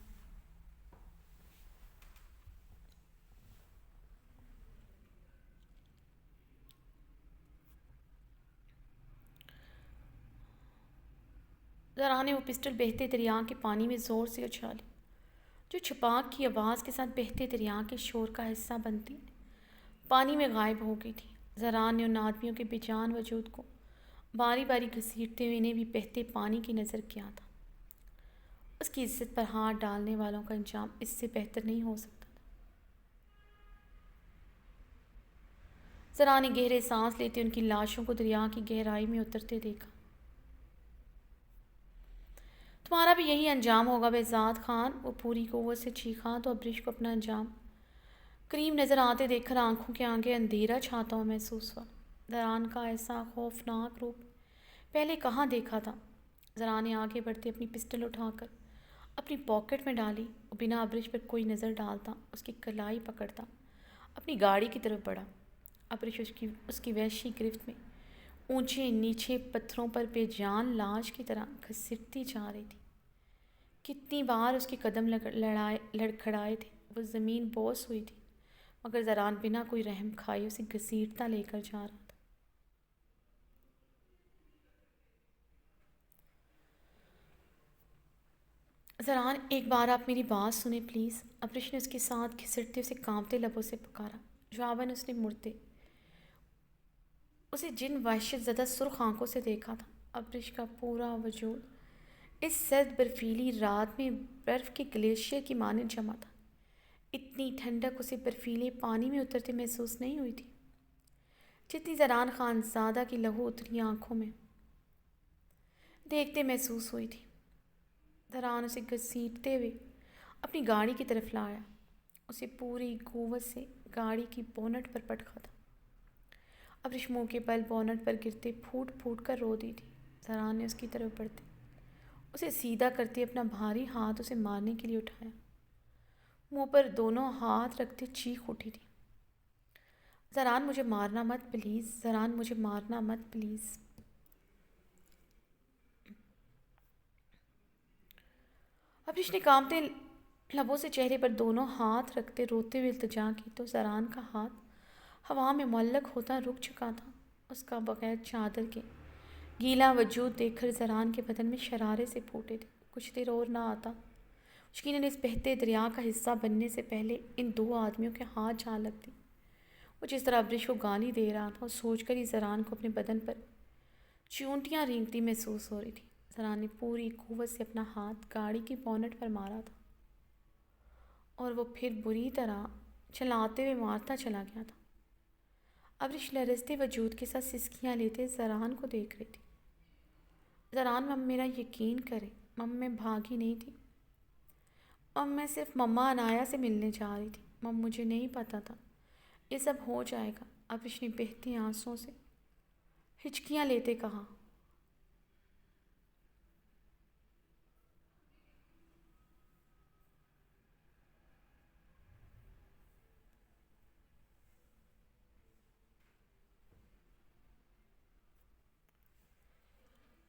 Speaker 1: زران نے وہ پسٹل بہتے دریا کے پانی میں زور سے اچھالی جو چھپاک کی آواز کے ساتھ بہتے دریا کے شور کا حصہ بنتی پانی میں غائب ہو گئی تھی۔ زران نے ان آدمیوں کے بے جان وجود کو باری باری گھسیٹتے ہوئے انہیں بھی بہتے پانی کی نظر کیا تھا۔ اس کی عزت پر ہاتھ ڈالنے والوں کا انجام اس سے بہتر نہیں ہو سکتا تھا۔ زران نے گہرے سانس لیتے ان کی لاشوں کو دریا کی گہرائی میں اترتے دیکھا۔ تمہارا بھی یہی انجام ہوگا بہزاد خان، وہ پوری قوت سے چیخا تو ابرش کو اپنا انجام قریب نظر آتے دیکھ کر آنکھوں کے آگے اندھیرا چھاتا ہوا محسوس ہوا۔ زران کا ایسا خوفناک روپ پہلے کہاں دیکھا تھا؟ زران نے آگے بڑھتے اپنی پسٹل اٹھا کر اپنی پاکٹ میں ڈالی اور بنا ابرش پر کوئی نظر ڈالتا اس کی کلائی پکڑتا اپنی گاڑی کی طرف بڑھا۔ ابرش اس کی وحشی گرفت میں اونچے نیچے پتھروں پر بے جان لاش کی طرح گھسیٹتی جا رہی تھی۔ کتنی بار اس کے قدم لڑکھڑائے تھے، وہ زمین بوس ہوئی تھی، مگر زران بنا کوئی رحم کھائے اسے گھسیٹتا لے کر جا رہا تھا۔ زران، ایک بار آپ میری بات سنیں پلیز، ابرش نے اس کے ساتھ گھسٹتے اسے کانپتے لبوں سے پکارا۔ جواباً اس نے مڑتے اسے جن وحشت زدہ سرخ آنکھوں سے دیکھا تھا۔ ابرش کا پورا وجود اس سرد برفیلی رات میں برف کے گلیشیئر کی مانند جمع تھا۔ اتنی ٹھنڈک اسے برفیلے پانی میں اترتے محسوس نہیں ہوئی تھی جتنی زران خانزادہ کی لہو اتری آنکھوں میں دیکھتے محسوس ہوئی تھی۔ زران اسے گھسیٹتے ہوئے اپنی گاڑی کی طرف لایا، اسے پوری قوت سے گاڑی کی بونٹ پر پٹکا تھا۔ ابرش منہ کے بل بونٹ پر گرتے پھوٹ پھوٹ کر رو دی تھی۔ زران نے اس کی طرف بڑھتے اسے سیدھا کرتے اپنا بھاری ہاتھ اسے مارنے کے لیے اٹھایا، منہ پر دونوں ہاتھ رکھتے چیخ اٹھی تھی، زران مجھے مارنا مت پلیز، زران مجھے مارنا مت پلیز۔ ابرش نے کانپتے لبوں سے چہرے پر دونوں ہاتھ رکھتے روتے ہوئے التجا کی تو زران کا ہاتھ ہوا میں معلق ہوتا رک چکا تھا۔ اس کا بغیر چادر کے گیلا وجود دیکھ کر زران کے بدن میں شرارے سے پھوٹے تھے۔ کچھ دیر اور نہ آتا یقیناً اس بہتے دریا کا حصہ بننے سے پہلے ان دو آدمیوں کے ہاتھ جا لگتی۔ وہ جس طرح ابرش کو گالی دے رہا تھا، وہ سوچ کر ہی زران کو اپنے بدن پر چیونٹیاں رینگتی محسوس ہو رہی تھی۔ زران نے پوری قوت سے اپنا ہاتھ گاڑی کی بونٹ پر مارا تھا اور وہ پھر بری طرح چلاتے ہوئے مارتا چلا گیا تھا۔ ابرش لرزتے وجود کے ساتھ سسکیاں لیتے زران کو دیکھ رہی تھی۔ زران، مم میرا یقین کرے، مم میں بھاگی نہیں تھی، مم میں صرف مما عنایا سے ملنے جا رہی تھی، مم مجھے نہیں پتا تھا یہ سب ہو جائے گا، ابرش نے بہتے آنسوؤں سے ہچکیاں لیتے کہا۔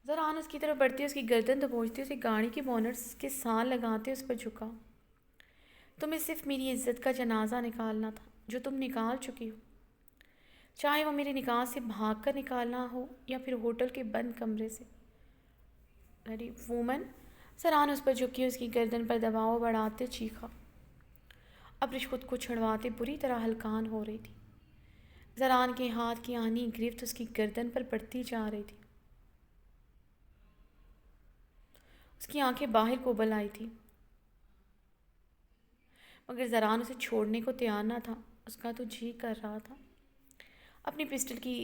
Speaker 1: زران اس کی طرف بڑھتی، اس کی گردن دبوچتی، اسے گاڑی کی بونٹ کے ساتھ لگاتے اس پر جھکا۔ تمہیں صرف میری عزت کا جنازہ نکالنا تھا جو تم نکال چکی ہو، چاہے وہ میرے نکاح سے بھاگ کر نکالنا ہو یا پھر ہوٹل کے بند کمرے سے۔ ارے وومن، زران اس پر جھکی، اس کی گردن پر دباؤ بڑھاتے چیخا۔ ابرش خود کو چھڑواتے بری طرح ہلکان ہو رہی تھی۔ زران کے ہاتھ کی آہنی گرفت اس کی گردن پر بڑھتی جا رہی تھی۔ اس کی آنکھیں باہر کو ابل آئی تھی۔ مگر زران اسے چھوڑنے کو تیار نہ تھا۔ اس کا تو جی کر رہا تھا اپنی پسٹل کی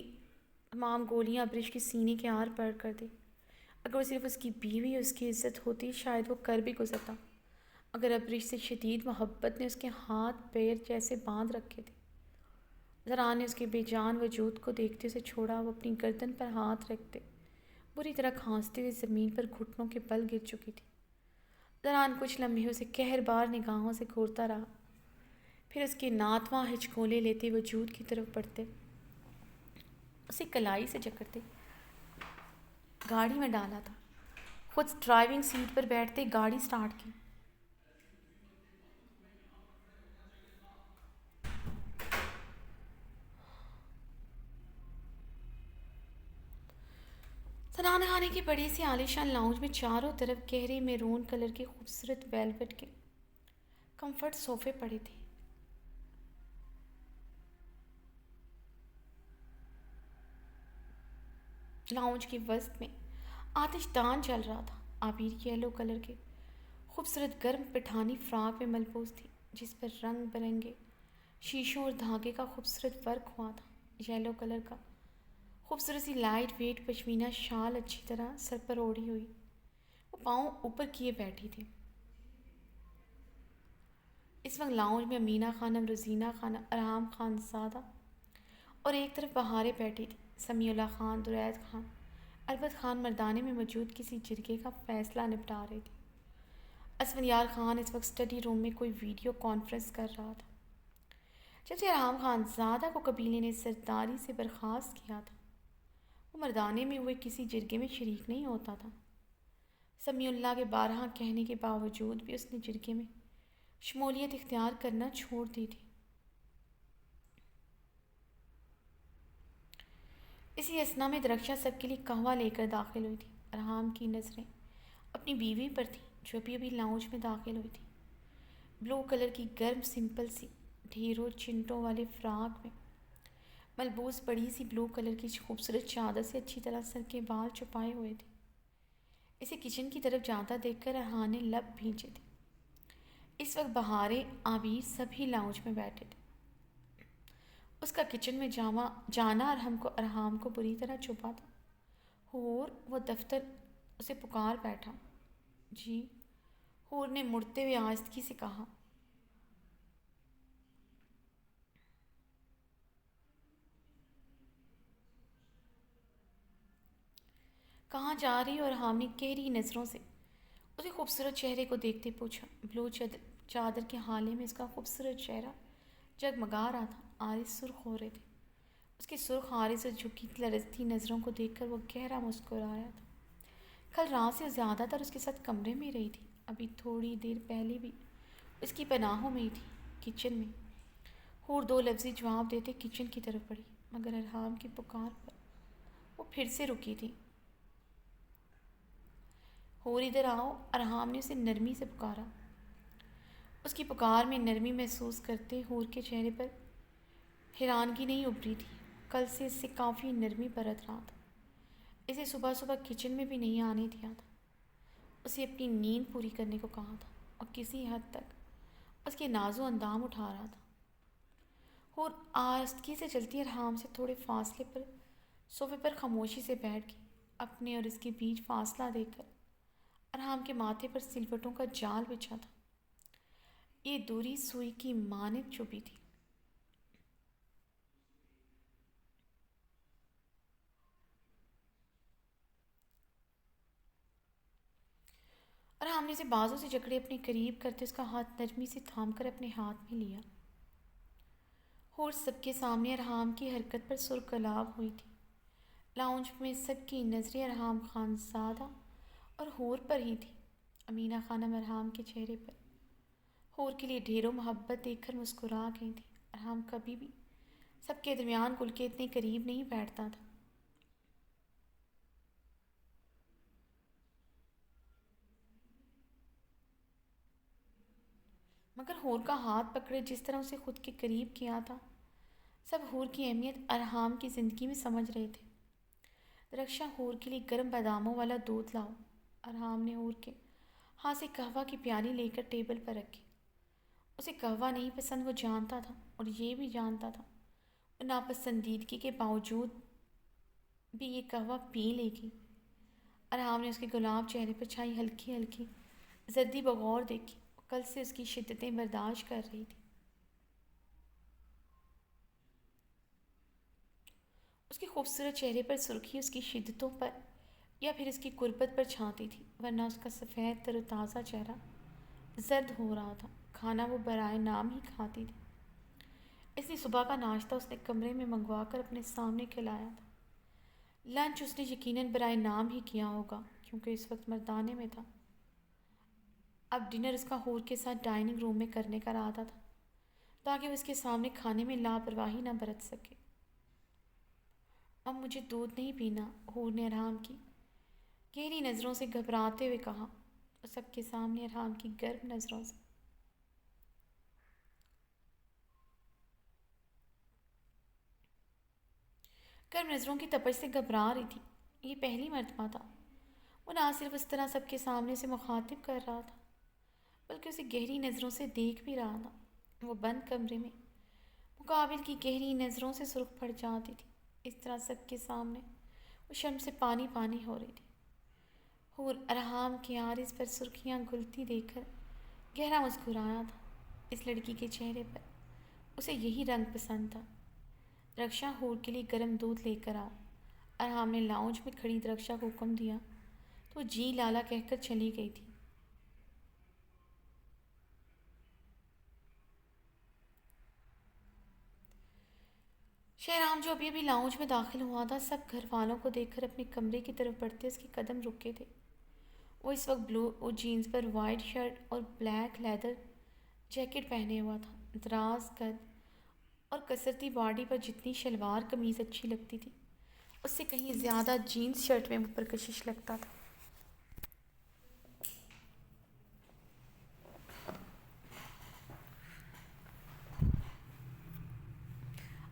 Speaker 1: تمام گولیاں ابریش کے سینے کے آر پار کر دے۔ اگر وہ صرف اس کی بیوی اس کی عزت ہوتی شاید وہ کر بھی گزرتا، اگر ابریش سے شدید محبت نے اس کے ہاتھ پیر جیسے باندھ رکھے تھے۔ زران نے اس کے بے جان وجود کو دیکھتے اسے چھوڑا۔ وہ اپنی گردن پر ہاتھ رکھتے بری طرح کھانستے ہوئے زمین پر گھٹنوں کے بل گر چکی تھی۔ زران کچھ لمحے اسے قہر بار نگاہوں سے گھورتا رہا، پھر اس کے ناتواں ہچکولے لیتے وجود کی طرف بڑھتے، اسے کلائی سے جکڑتے گاڑی میں ڈالا تھا۔ خود ڈرائیونگ سیٹ پر بیٹھتے گاڑی سٹارٹ کی۔ سنانا خانے کی بڑی سی عالیشان لاؤنج میں چاروں طرف گہرے میرون کلر کے خوبصورت ویلوٹ کے کمفرٹ صوفے پڑے تھے۔ لاؤنج کی وسط میں آتش دان چل رہا تھا۔ عابر یلو کلر کے خوبصورت گرم پٹھانی فراک میں ملبوس تھی جس پر رنگ برنگے شیشوں اور دھاگے کا خوبصورت ورک ہوا تھا۔ یلو کلر کا خوبصورت سی لائٹ ویٹ پشمینہ شال اچھی طرح سر پر اوڑھی ہوئی، وہ پاؤں اوپر کیے بیٹھی تھی۔ اس وقت لاؤنج میں امینہ خانم، روزینہ خانم، ارحام خان زادہ اور ایک طرف بہاریں بیٹھی تھی۔ سمیع اللہ خان، درید خان، البت خان مردانے میں موجود کسی جرگے کا فیصلہ نپٹا رہے تھے۔ اسفندیار خان اس وقت اسٹڈی روم میں کوئی ویڈیو کانفرنس کر رہا تھا۔ جب سے ارحام خان زادہ کو قبیلے نے سرداری سے برخاست کیا تھا، وہ مردانے میں ہوئے کسی جرگے میں شریک نہیں ہوتا تھا۔ سمیع اللہ کے بارہا کہنے کے باوجود بھی اس نے جرگے میں شمولیت اختیار کرنا چھوڑ دی تھی۔ اسی اثنا میں درخشاں سب کے لیے قہوہ لے کر داخل ہوئی تھی۔ ارحام کی نظریں اپنی بیوی پر تھیں جو ابھی ابھی لاؤنج میں داخل ہوئی تھی۔ بلو کلر کی گرم سمپل سی ڈھیروں چنٹوں والے فراک میں ملبوس بڑی سی بلو کلر کی خوبصورت چادر سے اچھی طرح سر کے بال چھپائے ہوئے تھے۔ اسے کچن کی طرف جاتا دیکھ کر ارحان نے لب بھینچے تھے۔ اس وقت بہاریں، عابر سبھی لاؤنج میں بیٹھے تھے۔ اس کا کچن میں جانا ارحام کو بری طرح چھپا تھا۔ حور، وہ دفتر اسے پکار بیٹھا۔ جی، حور نے مڑتے ہوئے آہستگی سے کہا۔ کہاں جا رہی ہو؟ ارحام نے گہری نظروں سے اسے خوبصورت چہرے کو دیکھتے پوچھا۔ بلو چادر کے حالے میں اس کا خوبصورت چہرہ جگمگا رہا تھا، آرز سرخ ہو رہے تھے۔ اس کے سرخ آرز اور جھکی لرزتی نظروں کو دیکھ کر وہ گہرا مسکرایا تھا۔ کل رات سے زیادہ تر اس کے ساتھ کمرے میں رہی تھی، ابھی تھوڑی دیر پہلے بھی اس کی پناہوں میں ہی تھی، کچن میں۔ حور دو لفظی جواب دیتے کچن کی طرف بڑھی، مگر ارحام کی پکار پر وہ پھر سے رکی تھی۔ حور ادھر آؤ، ارحام نے اسے نرمی سے پکارا۔ اس کی پکار میں نرمی محسوس کرتے حور کے چہرے پر حیرانگی نہیں ابھری تھی، کل سے اس سے کافی نرمی برت رہا تھا۔ اسے صبح صبح کچن میں بھی نہیں آنے دیا تھا، اسے اپنی نیند پوری کرنے کو کہا تھا اور کسی حد تک اس کے نازو اندام اٹھا رہا تھا۔ حور آہستگی سے چلتی ارحام سے تھوڑے فاصلے پر صوفے پر خاموشی سے بیٹھ گئی۔ اپنے اور اس کے بیچ فاصلہ دے کر ارحام کے ماتھے پر سلوٹوں کا جال بچھا تھا، یہ دوری سوئی کی مانند چبھی تھی۔ ارحام نے اسے بازو سے جکڑے اپنے قریب کرتے اس کا ہاتھ نرمی سے تھام کر اپنے ہاتھ میں لیا۔ حور سب کے سامنے ارحام کی حرکت پر سرگلاب ہوئی تھی۔ لاؤنج میں سب کی نظریں ارحام خان زادہ اور حور پر ہی تھی۔ امینہ خانم ارحام کے چہرے پر حور کے لیے ڈھیروں محبت دیکھ کر مسکرا گئی تھی۔ ارحام کبھی بھی سب کے درمیان کھل کے اتنے قریب نہیں بیٹھتا تھا۔ مگر حور کا ہاتھ پکڑے جس طرح اسے خود کے قریب کیا تھا، سب حور کی اہمیت ارحام کی زندگی میں سمجھ رہے تھے۔ درخشاں، حور کے لیے گرم باداموں والا دودھ لاؤ۔ ارحام نے حور کے ہاتھ سے قہوہ کی پیالی لے کر ٹیبل پر رکھی۔ اسے قہوہ نہیں پسند وہ جانتا تھا، اور یہ بھی جانتا تھا وہ ناپسندیدگی کے باوجود بھی یہ قہوہ پی لے گی۔ ارحام نے اس کے گلاب چہرے پر چھائی ہلکی ہلکی زردی بغور دیکھی۔ وہ کل سے اس کی شدتیں برداشت کر رہی تھی۔ اس کے خوبصورت چہرے پر سرخی اس کی شدتوں پر یا پھر اس کی قربت پر چھانتی تھی، ورنہ اس کا سفید تر و تازہ چہرہ زرد ہو رہا تھا۔ کھانا وہ برائے نام ہی کھاتی تھی، اس لیے صبح کا ناشتہ اس نے کمرے میں منگوا کر اپنے سامنے کھلایا تھا۔ لنچ اس نے یقیناً برائے نام ہی کیا ہوگا کیونکہ اس وقت مردانے میں تھا۔ اب ڈنر اس کا حور کے ساتھ ڈائننگ روم میں کرنے کا ارادہ تھا تاکہ وہ اس کے سامنے کھانے میں لاپرواہی نہ برت سکے۔ اب مجھے دودھ نہیں پینا، حور نے ارحام کی گہری نظروں سے گھبراتے ہوئے کہا، اور سب کے سامنے ارحام کی گرم نظروں سے۔ گرم نظروں کی تپش سے گھبرا رہی تھی۔ یہ پہلی مرتبہ تھا وہ نہ صرف اس طرح سب کے سامنے سے مخاطب کر رہا تھا بلکہ اسے گہری نظروں سے دیکھ بھی رہا تھا۔ وہ بند کمرے میں مقابل کی گہری نظروں سے سرخ پڑ جاتی تھی۔ اس طرح سب کے سامنے وہ شرم سے پانی پانی ہو رہی تھی۔ حور ارحام کے عارض پر سرخیاں گلتی دیکھ کر گہرا مسکرایا تھا۔ اس لڑکی کے چہرے پر اسے یہی رنگ پسند تھا۔ درخشاں حور کے لیے گرم دودھ لے کر آؤ۔ ارحام نے لاؤنج میں کھڑی درخشاں کو حکم دیا تو وہ جی لالا کہہ کر چلی گئی تھی۔ شہرام جو ابھی ابھی لاؤنج میں داخل ہوا تھا، سب گھر والوں کو دیکھ کر اپنے کمرے کی طرف بڑھتے اس کے قدم رکے تھے۔ وہ اس وقت بلو جینز پر وائٹ شرٹ اور بلیک لیدر جیکٹ پہنے ہوا تھا۔ دراز قد اور کسرتی باڈی پر جتنی شلوار قمیض اچھی لگتی تھی، اس سے کہیں زیادہ جینز شرٹ میں پرکشش لگتا تھا۔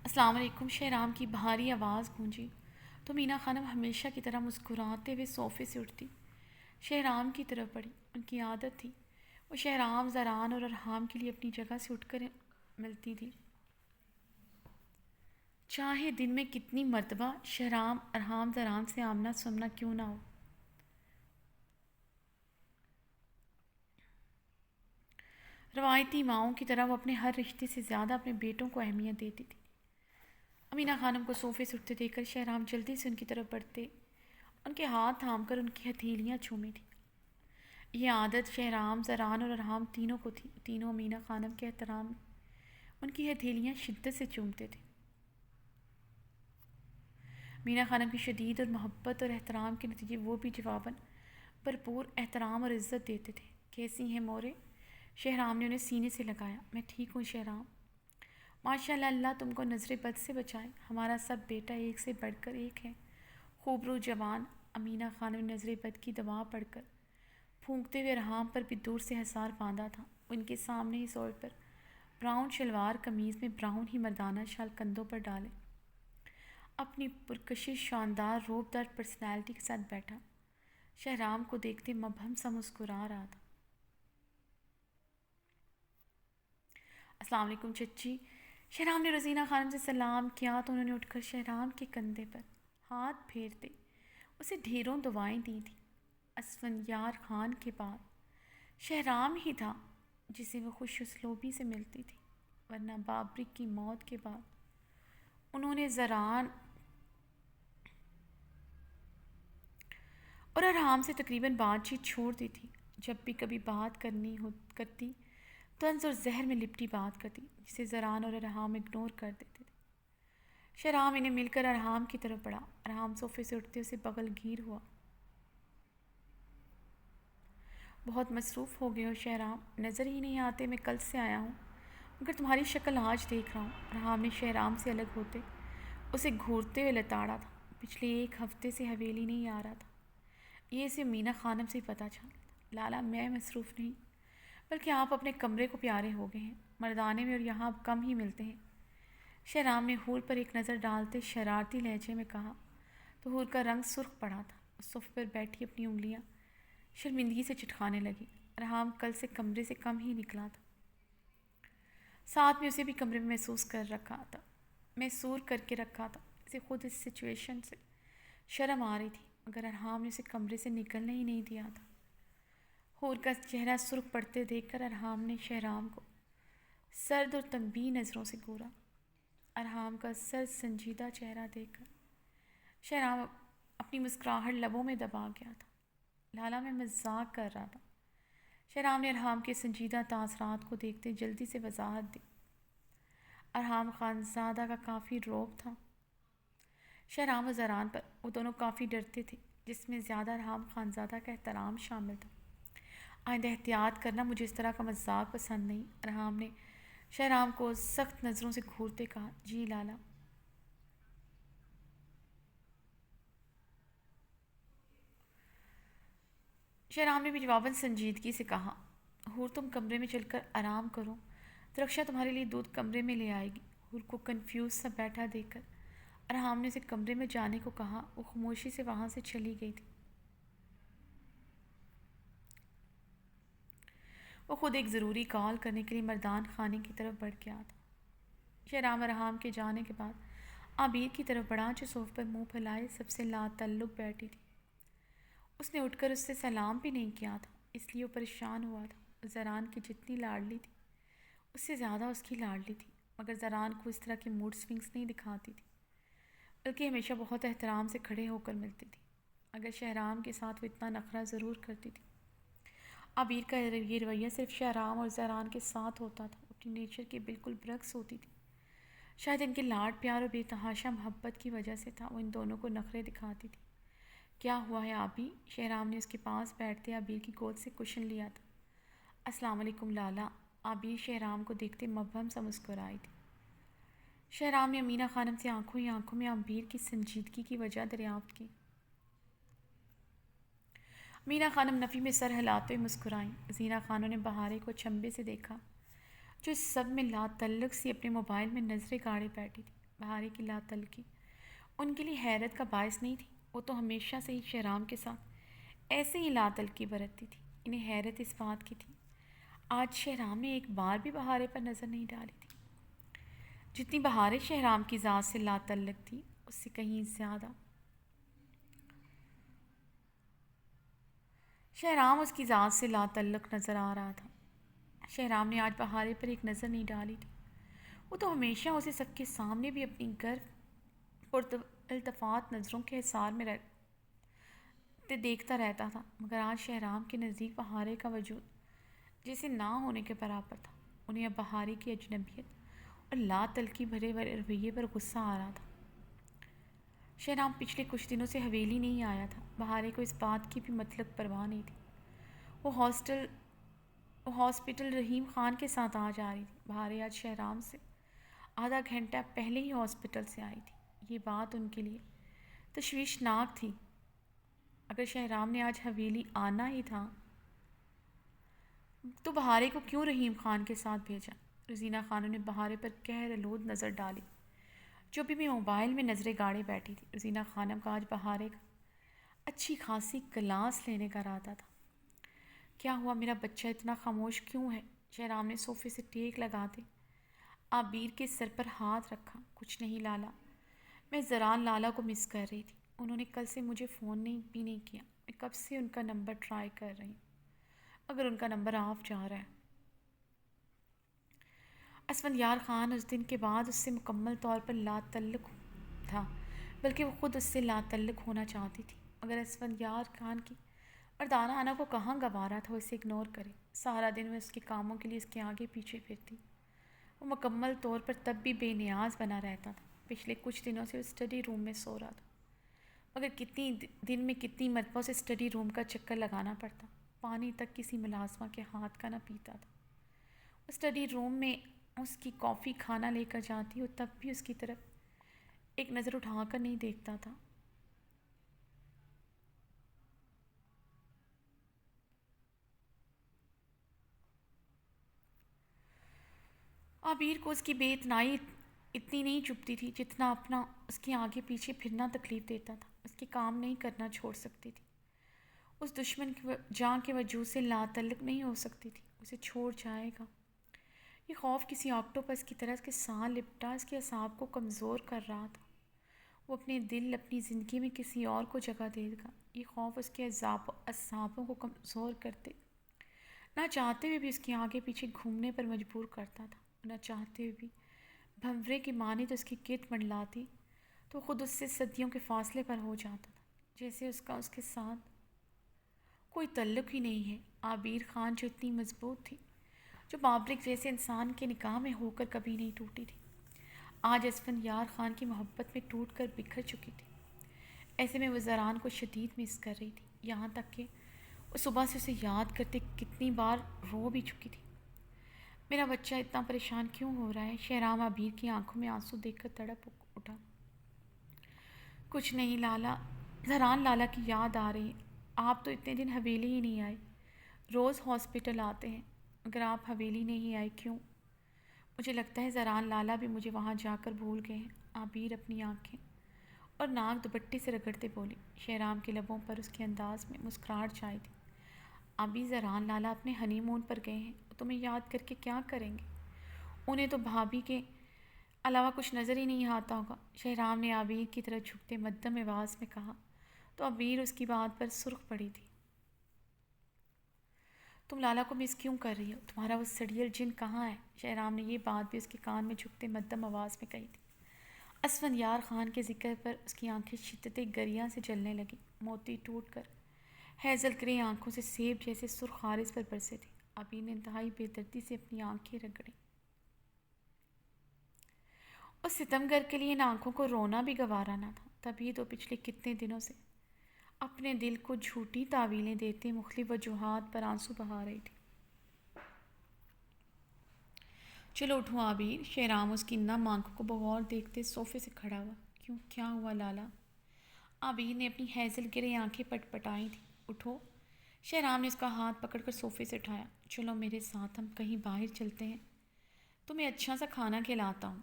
Speaker 1: السلام علیکم، شہرام کی بھاری آواز گونجی تو مینا خانم ہمیشہ کی طرح مسکراتے ہوئے صوفے سے اٹھتی شہرام کی طرف بڑھی۔ ان کی عادت تھی وہ شہرام، زران اور ارحام کے لیے اپنی جگہ سے اٹھ کر ملتی تھی، چاہے دن میں کتنی مرتبہ شہرام، ارحام، زران سے آمنا سامنا کیوں نہ ہو۔ روایتی ماؤں کی طرح وہ اپنے ہر رشتے سے زیادہ اپنے بیٹوں کو اہمیت دیتی تھی۔ امینا خانم کو صوفے سے اٹھتے دیکھ کر شہرام جلدی سے ان کی طرف بڑھتے ان کے ہاتھ تھام کر ان کی ہتھیلیاں چومی تھی۔ یہ عادت شہرام، زران اور ارحام تینوں کو تھی۔ تینوں امینا خانم کے احترام میں ان کی ہتھیلیاں شدت سے چومتے تھے۔ مینا خانم کی شدید اور محبت اور احترام کے نتیجے وہ بھی جواباً بھرپور احترام اور عزت دیتے تھے۔ کیسی ہیں مورے؟ شہرام نے انہیں سینے سے لگایا۔ میں ٹھیک ہوں شہرام، ماشاءاللہ، اللہ تم کو نظر بد سے بچائے۔ ہمارا سب بیٹا ایک سے بڑھ کر ایک ہے، خوبرو جوان۔ امینا خانم نے نظر بد کی دوا پڑھ کر پھونکتے ہوئے ارحام پر بھی دور سے حصار باندھا تھا۔ ان کے سامنے ہی سوڑ پر براؤن شلوار قمیض میں براؤن ہی مردانہ شال کندھوں پر ڈالے اپنی پرکشش، شاندار، روب دار پرسنالٹی کے ساتھ بیٹھا شہرام کو دیکھتے مبہم سا مسکرا رہا تھا۔ السلام علیکم چچی۔ شہرام نے رزینہ خانم سے سلام کیا تو انہوں نے اٹھ کر شہرام کے کندھے پر ہاتھ پھیرتے اسے ڈھیروں دعائیں دی تھیں۔ اسفندیار خان کے بعد شہرام ہی تھا جسے وہ خوش اسلوبی سے ملتی تھی، ورنہ بابری کی موت کے بعد انہوں نے زران اور ارحام سے تقریباً بات چیت چھوڑ دی تھی۔ جب بھی کبھی بات کرتی طنز اور زہر میں لپٹی بات کرتی جسے زران اور ارحام اگنور کر دیتے تھے۔ شہرام انہیں مل کر ارحام کی طرف بڑھا۔ ارحام صوفے سے اٹھتے اسے بغل گیر ہوا۔ بہت مصروف ہو گئے ہو شہرام، نظر ہی نہیں آتے، میں کل سے آیا ہوں مگر تمہاری شکل آج دیکھ رہا ہوں۔ ارحام نے شہرام سے الگ ہوتے اسے گھورتے ہوئے لتاڑا تھا۔ پچھلے ایک ہفتے سے حویلی نہیں آ رہا تھا، یہ اسے مینا خانم سے پتہ چلا تھا۔ لالا، میں مصروف نہیں بلکہ آپ اپنے کمرے کو پیارے ہو گئے ہیں، مردانے میں اور یہاں اب کم ہی ملتے ہیں۔ شہرام نے حور پر ایک نظر ڈالتے شرارتی لہجے میں کہا تو حور کا رنگ سرخ پڑا تھا۔ اس صوفے پر بیٹھی اپنی انگلیاں شرمندگی سے چٹکانے لگی۔ ارحام کل سے کمرے سے کم ہی نکلا تھا۔ ساتھ میں اسے بھی کمرے میں محسور کر کے رکھا تھا. اسے خود اس سچویشن سے شرم آ رہی تھی مگر ارحام نے اسے کمرے سے نکلنے ہی نہیں دیا تھا. حور کا چہرہ سرخ پڑتے دیکھ کر ارحام نے شہرام کو سرد اور تنبیہ نظروں سے گھورا. ارحام کا سرد سنجیدہ چہرہ دیکھ کر شہرام اپنی مسکراہٹ لبوں میں دبا گیا تھا. لالا میں مذاق کر رہا تھا. شہرام نے ارحام کے سنجیدہ تاثرات کو دیکھتے جلدی سے وضاحت دی. ارحام خانزادہ کا کافی روب تھا شہرام و زران پر. وہ دونوں کافی ڈرتے تھے جس میں زیادہ ارحام خانزادہ کا احترام شامل تھا. آئندہ احتیاط کرنا، مجھے اس طرح کا مذاق پسند نہیں. ارحام نے شہرام کو سخت نظروں سے گھورتے کہا. جی لالا. شہرام نے بھی جواباً سنجیدگی سے کہا. حور تم کمرے میں چل کر آرام کرو، درخشا تمہارے لیے دودھ کمرے میں لے آئے گی. حور کو کنفیوز سا بیٹھا دیکھ کر ارحام نے اسے کمرے میں جانے کو کہا. وہ خاموشی سے وہاں سے چلی گئی تھی. وہ خود ایک ضروری کال کرنے کے لیے مردان خانے کی طرف بڑھ گیا تھا. شہرام ارحام کے جانے کے بعد عبیر کی طرف بڑھا جو صوف پر منہ پھیلائے سب سے لا تعلق بیٹھی تھی. اس نے اٹھ کر اس سے سلام بھی نہیں کیا تھا، اس لیے وہ پریشان ہوا تھا. زران کی جتنی لاڈلی تھی اس سے زیادہ اس کی لاڈلی تھی، مگر زران کو اس طرح کے موڈ سوئنگز نہیں دکھاتی تھی بلکہ ہمیشہ بہت احترام سے کھڑے ہو کر ملتی تھی. اگر شہرام کے ساتھ وہ اتنا نخرہ ضرور کرتی تھی. عبیر کا یہ رویہ صرف شہرام اور زران کے ساتھ ہوتا تھا. اپنی نیچر کے بالکل برعکس ہوتی تھی. شاید ان کے لاڈ پیار اور بے تحاشا محبت کی وجہ سے تھا وہ ان دونوں کو نخرے دکھاتی تھی. کیا ہوا ہے آبی؟ شہرام نے اس کے پاس بیٹھتے عبیر کی گود سے کشن لیا تھا. السلام علیکم لالا. عبیر شہرام کو دیکھتے مبہم سا مسکرائی تھی. شہرام نے امینہ خانم سے آنکھوں ہی آنکھوں میں عبیر کی سنجیدگی کی وجہ دریافت کی. امینہ خانم نفی میں سر ہلاتے ہوئے مسکرائیں. زینہ خانم نے بہارے کو چنبے سے دیکھا جو اس سب میں لا تعلق سی اپنے موبائل میں نظریں گاڑے بیٹھی تھی. بہارے کی لا تعلقی ان کے لیے حیرت کا باعث نہیں تھی. وہ تو ہمیشہ سے ہی شہرام کے ساتھ ایسے ہی لا تعلقی برتتی تھی. انہیں حیرت اس بات کی تھی آج شہرام نے ایک بار بھی بہارے پر نظر نہیں ڈالی تھی. جتنی بہارے شہرام کی ذات سے لا تعلق تھی اس سے کہیں زیادہ شہرام اس کی ذات سے لا تعلق نظر آ رہا تھا. شہرام نے آج بہارے پر ایک نظر نہیں ڈالی تھی. وہ تو ہمیشہ اسے سب کے سامنے بھی اپنی گرو اور التفات نظروں کے حصار میں دیکھتا رہتا تھا، مگر آج شہرام کے نزدیک بہارے کا وجود جیسے نہ ہونے کے برابر تھا. انہیں اب بہارے کی اجنبیت اور لا تعلقی بھرے رویے پر غصہ آ رہا تھا. شہرام پچھلے کچھ دنوں سے حویلی نہیں آیا تھا. بہارے کو اس بات کی بھی مطلق پرواہ نہیں تھی. وہ ہاسپٹل رحیم خان کے ساتھ آ جا رہی تھی. بہارے آج شہرام سے آدھا گھنٹہ پہلے ہی ہاسپٹل سے آئی تھی. یہ بات ان کے لیے تشویشناک تھی. اگر شہرام نے آج حویلی آنا ہی تھا تو بہارے کو کیوں رحیم خان کے ساتھ بھیجا؟ رزینہ خانم نے بہارے پر قہر آلود نظر ڈالی جو بھی موبائل میں نظریں گاڑے بیٹھی تھی. رزینہ خانم کا آج بہارے کا اچھی خاصی کلاس لینے کا ارادہ تھا. کیا ہوا؟ میرا بچہ اتنا خاموش کیوں ہے؟ شہرام نے صوفے سے ٹیک لگاتے عبیر کے سر پر ہاتھ رکھا. کچھ نہیں لالا، میں زران لالا کو مس کر رہی تھی. انہوں نے کل سے مجھے فون بھی نہیں کیا. میں کب سے ان کا نمبر ٹرائی کر رہی ہوں مگر ان کا نمبر آف جا رہا ہے. اسفندیار خان اس دن کے بعد اس سے مکمل طور پر لا تعلق تھا، بلکہ وہ خود اس سے لا تعلق ہونا چاہتی تھی. مگر اسفندیار خان کی مردانہ آنا کو کہاں گوارا تھا وہ اسے اگنور کرے. سارا دن میں اس کے کاموں کے لیے اس کے آگے پیچھے پھرتی. وہ مکمل طور پر تب بھی بے نیاز بنا رہتا تھا. پچھلے کچھ دنوں سے وہ اسٹڈی روم میں سو رہا تھا، مگر کتنی دن میں کتنی مرتبہ اسے اسٹڈی روم کا چکر لگانا پڑتا. پانی تک کسی ملازمہ کے ہاتھ کا نہ پیتا تھا. وہ اسٹڈی روم میں اس کی کافی کھانا لے کر جاتی اور تب بھی اس کی طرف ایک نظر اٹھا کر نہیں دیکھتا تھا. عبیر کو اس کی بے اتنائی اتنی نہیں چبھتی تھی جتنا اپنا اس کے آگے پیچھے پھرنا تکلیف دیتا تھا. اس کے کام نہیں کرنا چھوڑ سکتی تھی. اس دشمن جاں کے وجود سے لا تعلق نہیں ہو سکتی تھی. اسے چھوڑ جائے گا یہ خوف کسی آکٹوپس کی طرح اس کے سانس لپٹا اس کے اعصاب کو کمزور کر رہا تھا۔ وہ اپنے دل اپنی زندگی میں کسی اور کو جگہ دے گا۔ یہ خوف اس کے اعصابوں کو کمزور کرتے، نہ چاہتے ہوئے بھی اس کے آگے پیچھے گھومنے پر مجبور کرتا تھا۔ نہ چاہتے ہوئے بھی بھنورے کی مانند اس کی گرد منڈلاتی تو خود اس سے صدیوں کے فاصلے پر ہو جاتا تھا، جیسے اس کا اس کے ساتھ کوئی تعلق ہی نہیں ہے۔ عابر خان جو اتنی مضبوط تھی، جو بابرک جیسے انسان کے نکاح میں ہو کر کبھی نہیں ٹوٹی تھی، آج اسفندیار خان کی محبت میں ٹوٹ کر بکھر چکی تھی۔ ایسے میں وہ زران کو شدید مس کر رہی تھی، یہاں تک کہ وہ صبح سے اسے یاد کرتے کتنی بار رو بھی چکی تھی۔ میرا بچہ اتنا پریشان کیوں ہو رہا ہے؟ شہرام عابر کی آنکھوں میں آنسو دیکھ کر تڑپ اٹھا۔ کچھ نہیں لالا، زران لالا کی یاد آ رہی ہے۔ آپ تو اتنے دن حویلی ہی نہیں آئے، روز ہاسپٹل آتے ہیں، اگر آپ حویلی نہیں آئے کیوں؟ مجھے لگتا ہے زران لالا بھی مجھے وہاں جا کر بھول گئے ہیں۔ عابر اپنی آنکھیں اور ناک دوپٹے سے رگڑتے بولی۔ شہرام کے لبوں پر اس کے انداز میں مسکراہٹ چھائی تھی۔ ابھی زران لالا اپنے ہنی مون پر گئے ہیں، تمہیں یاد کر کے کیا کریں گے؟ انہیں تو بھابھی کے علاوہ کچھ نظر ہی نہیں آتا ہوگا، شہرام نے عابر کی طرف جھکتے مدھم آواز میں کہا تو عابر اس کی بات پر سرخ پڑی تھی۔ تم لالا کو مس کیوں کر رہی ہو؟ تمہارا وہ سڑیل جن کہاں ہے؟ شہرام نے یہ بات بھی اس کے کان میں جھکتے مدھم آواز میں کہی تھی۔ اسفندیار خان کے ذکر پر اس کی آنکھیں شدت گریاں سے جلنے لگیں، موتی ٹوٹ کر ہیزل گرے آنکھوں سے سیب جیسے سرخ خارش پر برسے تھے۔ عابر نے انتہائی بے دردی سے اپنی آنکھیں رگڑیں۔ اس ستمگر کے لیے ان آنکھوں کو رونا بھی گوارا نہ تھا، تبھی تو پچھلے کتنے دنوں سے اپنے دل کو جھوٹی تعویلیں دیتے مختلف وجوہات پر آنسو بہا رہی تھی۔ چلو اٹھو عابر۔ شہرام اس کی نم آنکھوں کو بغور دیکھتے صوفے سے کھڑا ہوا۔ کیوں، کیا ہوا لالا؟ عابر نے اپنی ہیزل گرے آنکھیں پٹ پٹائی تھیں۔ اٹھو۔ شہرام نے اس کا ہاتھ پکڑ کر صوفے سے اٹھایا۔ چلو میرے ساتھ، ہم کہیں باہر چلتے ہیں، تمہیں اچھا سا کھانا کھلاتا ہوں۔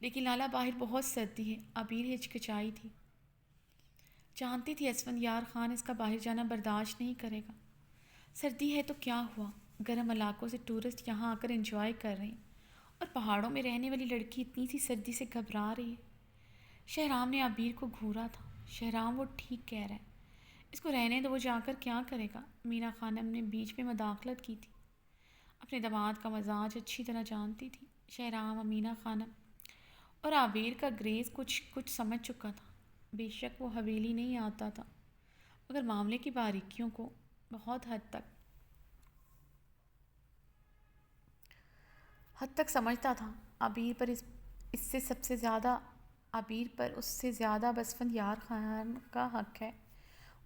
Speaker 1: لیکن لالا باہر بہت سردی ہے، عابر ہچکچائی تھی۔ جانتی تھی اسفندیار خان اس کا باہر جانا برداشت نہیں کرے گا۔ سردی ہے تو کیا ہوا، گرم علاقوں سے ٹورسٹ یہاں آ کر انجوائے کر رہے ہیں، اور پہاڑوں میں رہنے والی لڑکی اتنی سی سردی سے گھبرا رہی ہے۔ شہرام نے عابر کو گھورا تھا۔ شہرام وہ ٹھیک کہہ رہا ہے، اس کو رہنے دو، وہ جا کر کیا کرے گا؟ مینا خانم نے بیچ میں مداخلت کی تھی، اپنے داماد کا مزاج اچھی طرح جانتی تھی۔ شہرام، امینا خانم اور عابر کا گریز کچھ سمجھ چکا تھا۔ بے شک وہ حویلی نہیں آتا تھا، مگر معاملے کی باریکیوں کو بہت حد تک سمجھتا تھا۔ عابر پر اس سے زیادہ اسفندیار خان کا حق ہے۔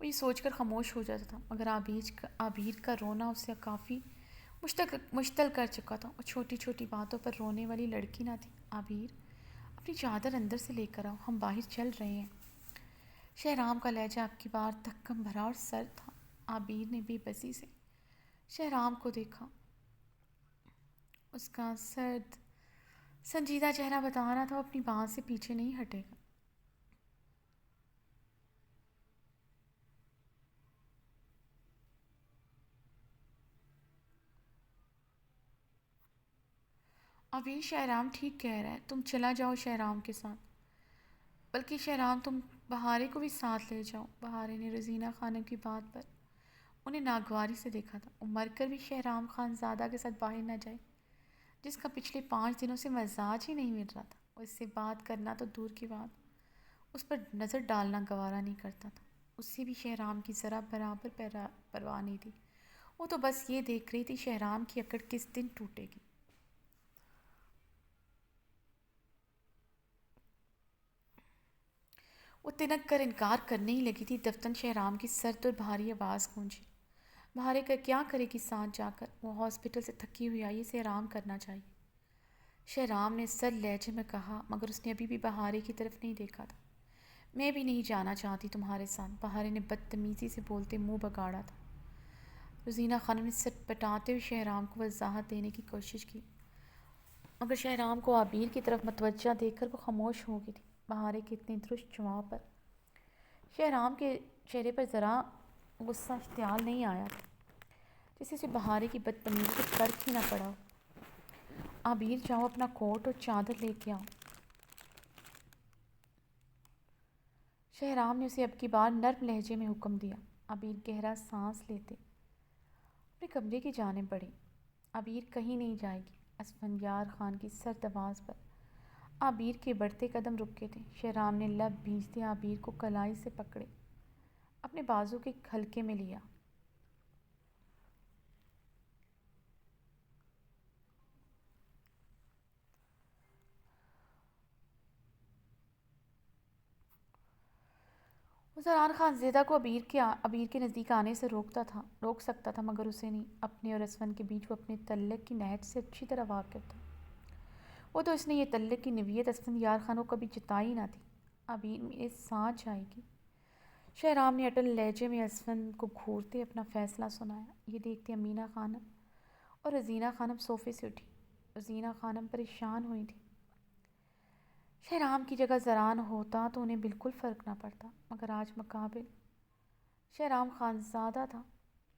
Speaker 1: وہ یہ سوچ کر خاموش ہو جاتا تھا، مگر عابر کا رونا اسے کافی مشتعل کر چکا تھا۔ وہ چھوٹی چھوٹی باتوں پر رونے والی لڑکی نہ تھی۔ عابر، اپنی چادر اندر سے لے کر آؤ، ہم باہر چل رہے ہیں۔ شہرام کا لہجہ اب کی بار دھکم بھرا اور سرد تھا۔ عابر نے بے بسی سے شہرام کو دیکھا۔ اس کا سرد سنجیدہ چہرہ بتا رہا تھا وہ اپنی بات سے پیچھے نہیں ہٹے گا۔ عابر، شہرام ٹھیک کہہ رہا ہے، تم چلا جاؤ شہرام کے ساتھ، بلکہ شہرام تم بہارے کو بھی ساتھ لے جاؤ۔ بہارے نے روزینہ خانم کی بات پر انہیں ناگواری سے دیکھا تھا۔ وہ مر کر بھی شہرام خان زادہ کے ساتھ باہر نہ جائے، جس کا پچھلے 5 دنوں سے مزاج ہی نہیں مل رہا تھا۔ وہ اس سے بات کرنا تو دور کی بات، اس پر نظر ڈالنا گوارا نہیں کرتا تھا۔ اس سے بھی شہرام کی ذرا برابر پرواہ نہیں تھی۔ وہ تو بس یہ دیکھ رہی تھی شہرام کی اکڑ کس دن ٹوٹے گی۔ وہ تنک کر انکار کرنے ہی لگی تھی، دفتن شہرام کی سرد اور بھاری آواز گونجی۔ بہارے کا کیا کرے گی ساتھ جا کر؟ وہ ہاسپٹل سے تھکی ہوئی آئی، اسے آرام کرنا چاہیے، شہرام نے سر لہجے میں کہا، مگر اس نے ابھی بھی بہارے کی طرف نہیں دیکھا تھا۔ میں بھی نہیں جانا چاہتی تمہارے ساتھ، بہارے نے بدتمیزی سے بولتے منہ بگاڑا تھا۔ روزینہ خانم نے سر پٹاتے ہوئے شہرام کو وضاحت دینے کی کوشش کی، مگر شہرام کو عابر کی طرف متوجہ دیکھ کر وہ خاموش ہو گئی تھی۔ بہارے کے اتنے درست جواب پر شہرام کے چہرے پر ذرا غصہ اشتعال نہیں آیا تھا، جسے اسے بہارے کی بدتمیزی سے فرق ہی نہ پڑا ہو۔ عبیر جاؤ اپنا کوٹ اور چادر لے کے آؤ۔ شہرام نے اسے اب کی بار نرم لہجے میں حکم دیا۔ عبیر گہرا سانس لیتے اپنے کمرے کی جانب بڑھی۔ عبیر کہیں نہیں جائے گی۔ اسفندیار خان کی سرد آواز پر عبیر کے بڑھتے قدم رکے تھے۔ شہرام نے لب بھیجتے عبیر کو کلائی سے پکڑے اپنے بازو کے حلقے میں لیا۔ زران خان زیدہ کو عبیر کے نزدیک آنے سے روک سکتا تھا، مگر اسے نہیں۔ اپنے اور اسفند کے بیچ وہ اپنے تعلق کی نہج سے اچھی طرح واقف تھا۔ وہ تو اس نے یہ تعلق کی نوعیت اسفندیار خان کو کبھی جتائی نہ تھی۔ عبیر میرے ساتھ جائے گی، شہرام نے اٹل لہجے میں اسفند کو گھورتے اپنا فیصلہ سنایا۔ یہ دیکھتے امینہ خانم اور رزینہ خانم صوفے سے اٹھی۔ رزینہ خانم پریشان ہوئی تھی۔ شہرام کی جگہ زران ہوتا تو انہیں بالکل فرق نہ پڑتا، مگر آج مقابل شہرام خانزادہ تھا،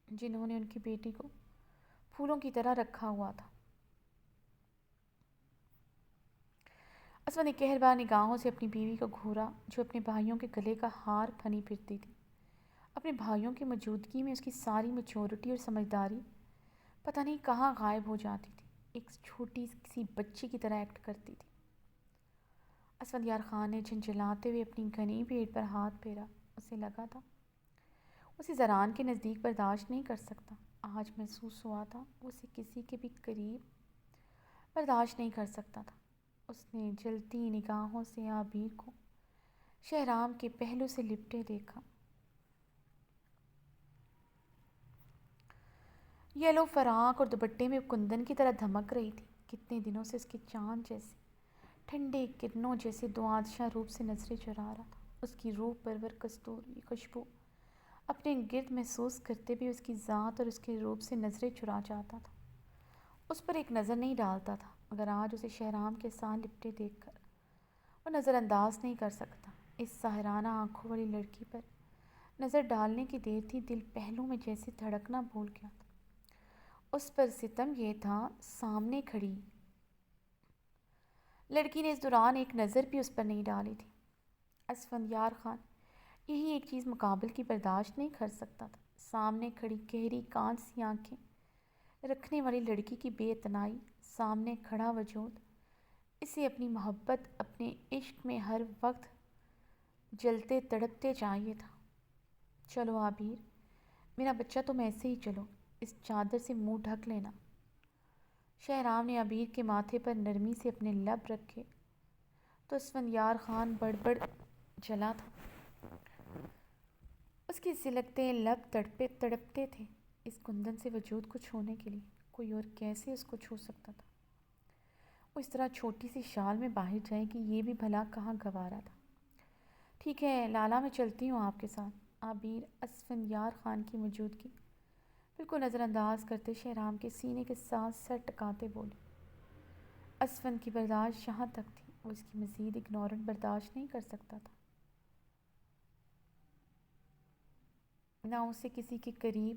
Speaker 1: جنہوں نے ان کی بیٹی کو پھولوں کی طرح رکھا ہوا تھا۔ اسفند نے قہربار نگاہوں سے اپنی بیوی کو گھورا، جو اپنے بھائیوں کے گلے کا ہار بنی پھرتی تھی۔ اپنے بھائیوں کی موجودگی میں اس کی ساری میچورٹی اور سمجھداری پتہ نہیں کہاں غائب ہو جاتی تھی، ایک چھوٹی سی بچی کی طرح ایکٹ کرتی تھی۔ اسفندیار خان نے جھنجھلاتے ہوئے اپنی گھنی پیٹ پر ہاتھ پھیرا۔ اسے لگا تھا اسے زران کے نزدیک برداشت نہیں کر سکتا۔ آج محسوس ہوا تھا وہ اسے کسی کے بھی قریب برداشت نہیں کر سکتا تھا۔ اس نے جلتی نگاہوں سے عبیر کو شہرام کے پہلو سے لپٹے دیکھا۔ یلو فراق اور دوپٹے میں کندن کی طرح دھمک رہی تھی۔ کتنے دنوں سے اس کی چاند جیسے ٹھنڈے کرنوں جیسے دعادشاہ روپ سے نظریں چرا رہا تھا۔ اس کی روح پرور کستوری خوشبو اپنے گرد محسوس کرتے بھی اس کی ذات اور اس کے روپ سے نظریں چرا جاتا تھا۔ اس پر ایک نظر نہیں ڈالتا تھا، مگر آج اسے شہرام کے ساتھ لپٹے دیکھ کر وہ نظر انداز نہیں کر سکتا۔ اس ساحرانہ آنکھوں والی لڑکی پر نظر ڈالنے کی دیر تھی، دل پہلو میں جیسے دھڑکنا بھول گیا تھا۔ اس پر ستم یہ تھا، سامنے کھڑی لڑکی نے اس دوران ایک نظر بھی اس پر نہیں ڈالی تھی۔ اسفندیار خان یہی ایک چیز مقابل کی برداشت نہیں کر سکتا تھا، سامنے کھڑی گہری کانچ سی آنکھیں رکھنے والی لڑکی کی بے اعتنائی، سامنے کھڑا وجود اسے اپنی محبت، اپنے عشق میں ہر وقت جلتے تڑپتے چاہیے تھا۔ چلو عبیر، میرا بچہ، تم ایسے ہی چلو، اس چادر سے منہ ڈھک لینا۔ شہرام نے عبیر کے ماتھے پر نرمی سے اپنے لب رکھے تو اسفندیار خان بڑبڑ جلا تھا۔ اس کے سلگتے لب تڑپتے تھے اس کندن سے وجود کو چھونے کے لیے۔ کوئی اور کیسے اس کو چھو سکتا تھا؟ وہ اس طرح چھوٹی سی شال میں باہر جائے گی، یہ بھی بھلا کہاں گوارا تھا۔ ٹھیک ہے لالا، میں چلتی ہوں آپ کے ساتھ۔ عبیر اسفندیار خان کی موجودگی بالکل نظر انداز کرتے شہرام کے سینے کے ساتھ سر ٹکاتے بولی۔ اسفند کی برداشت یہاں تک تھی، وہ اس کی مزید اگنورنٹ برداشت نہیں کر سکتا تھا، نہ اسے کسی کے قریب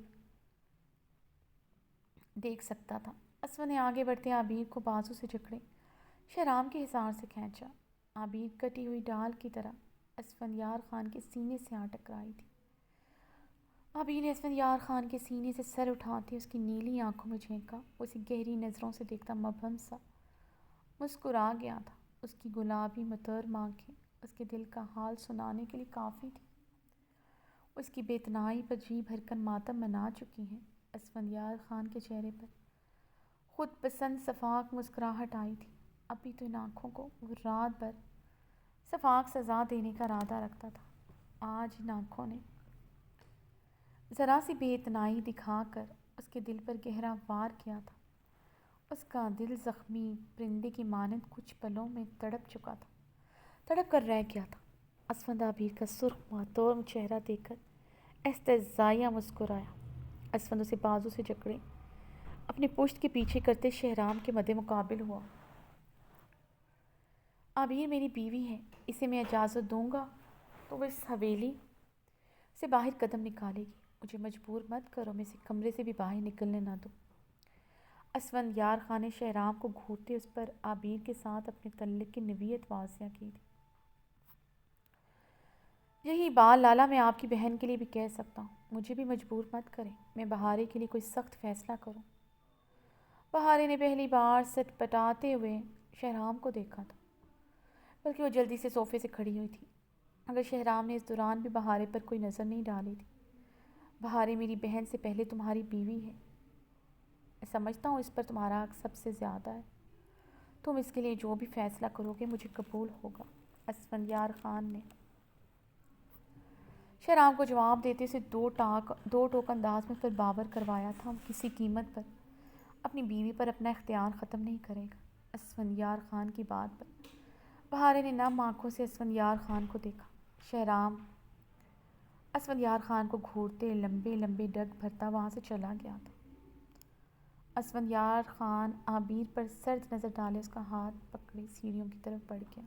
Speaker 1: دیکھ سکتا تھا۔ اسفند نے آگے بڑھتے عبیر کو بازو سے جکڑے شہرام کے حصار سے کھینچا۔ عبیر کٹی ہوئی ڈال کی طرح اسفندیار خان کے سینے سے آ ٹکرائی تھی۔ عبیر نے اسفندیار خان کے سینے سے سر اٹھاتے اس کی نیلی آنکھوں میں جھینکا۔ وہ اسے گہری نظروں سے دیکھتا مبہم سا مسکرا گیا تھا۔ اس کی گلابی مترم آنکھیں اس کے دل کا حال سنانے کے لیے کافی تھی۔ وہ اس کی بے اعتنائی پر جی بھر کر ماتم منا چکی ہیں۔ اسفندیار خان کے چہرے پر خود پسند شفاق مسکراہٹ آئی تھی۔ ابھی تو ان آنکھوں کو وہ رات بھر شفاق سزا دینے کا ارادہ رکھتا تھا، آج ان آنکھوں نے ذرا سی بے اعتنائی دکھا کر اس کے دل پر گہرا وار کیا تھا۔ اس کا دل زخمی پرندے کی مانند کچھ پلوں میں تڑپ چکا تھا، تڑپ کر رہ گیا تھا۔ اسفند عبیر کا سرخ ماتم چہرہ دیکھ کر استہزائیہ مسکرایا۔ اسفند اسے بازو سے جکڑے اپنے پشت کے پیچھے کرتے شہرام کے مد مقابل ہوا۔ عبیر میری بیوی ہے، اسے میں اجازت دوں گا تو وہ اس حویلی سے باہر قدم نکالے گی۔ مجھے مجبور مت کرو، میں اسے کمرے سے بھی باہر نکلنے نہ دو۔ اسفندیار خان نے شہرام کو گھورتے اس پر عبیر کے ساتھ اپنے تعلق کی نوعیت واضح کی تھی۔ یہی بات لالا میں آپ کی بہن کے لیے بھی کہہ سکتا ہوں، مجھے بھی مجبور مت کریں میں بہارے کے لیے کوئی سخت فیصلہ کروں۔ بہارے نے پہلی بار سٹ پٹاتے ہوئے شہرام کو دیکھا تھا، بلکہ وہ جلدی سے صوفے سے کھڑی ہوئی تھی، اگر شہرام نے اس دوران بھی بہارے پر کوئی نظر نہیں ڈالی تھی۔ بہارے میری بہن سے پہلے تمہاری بیوی ہے، میں سمجھتا ہوں اس پر تمہارا حق سب سے زیادہ ہے، تم اس کے لیے جو بھی فیصلہ کرو گے مجھے قبول ہوگا۔ اسفندیار خان نے شہرام کو جواب دیتے اسے دو ٹوک انداز میں پر باور کروایا تھا، وہ کسی قیمت پر اپنی بیوی پر اپنا اختیار ختم نہیں کرے گا۔ اسفندیار خان کی بات پر بہارے نے نم آنکھوں سے اسفندیار خان کو دیکھا۔ شہرام اسفندیار خان کو گھورتے لمبے لمبے ڈگ بھرتا وہاں سے چلا گیا تھا۔ اسفندیار خان عبیر پر سرد نظر ڈالے اس کا ہاتھ پکڑے سیڑھیوں کی طرف بڑھ گیا۔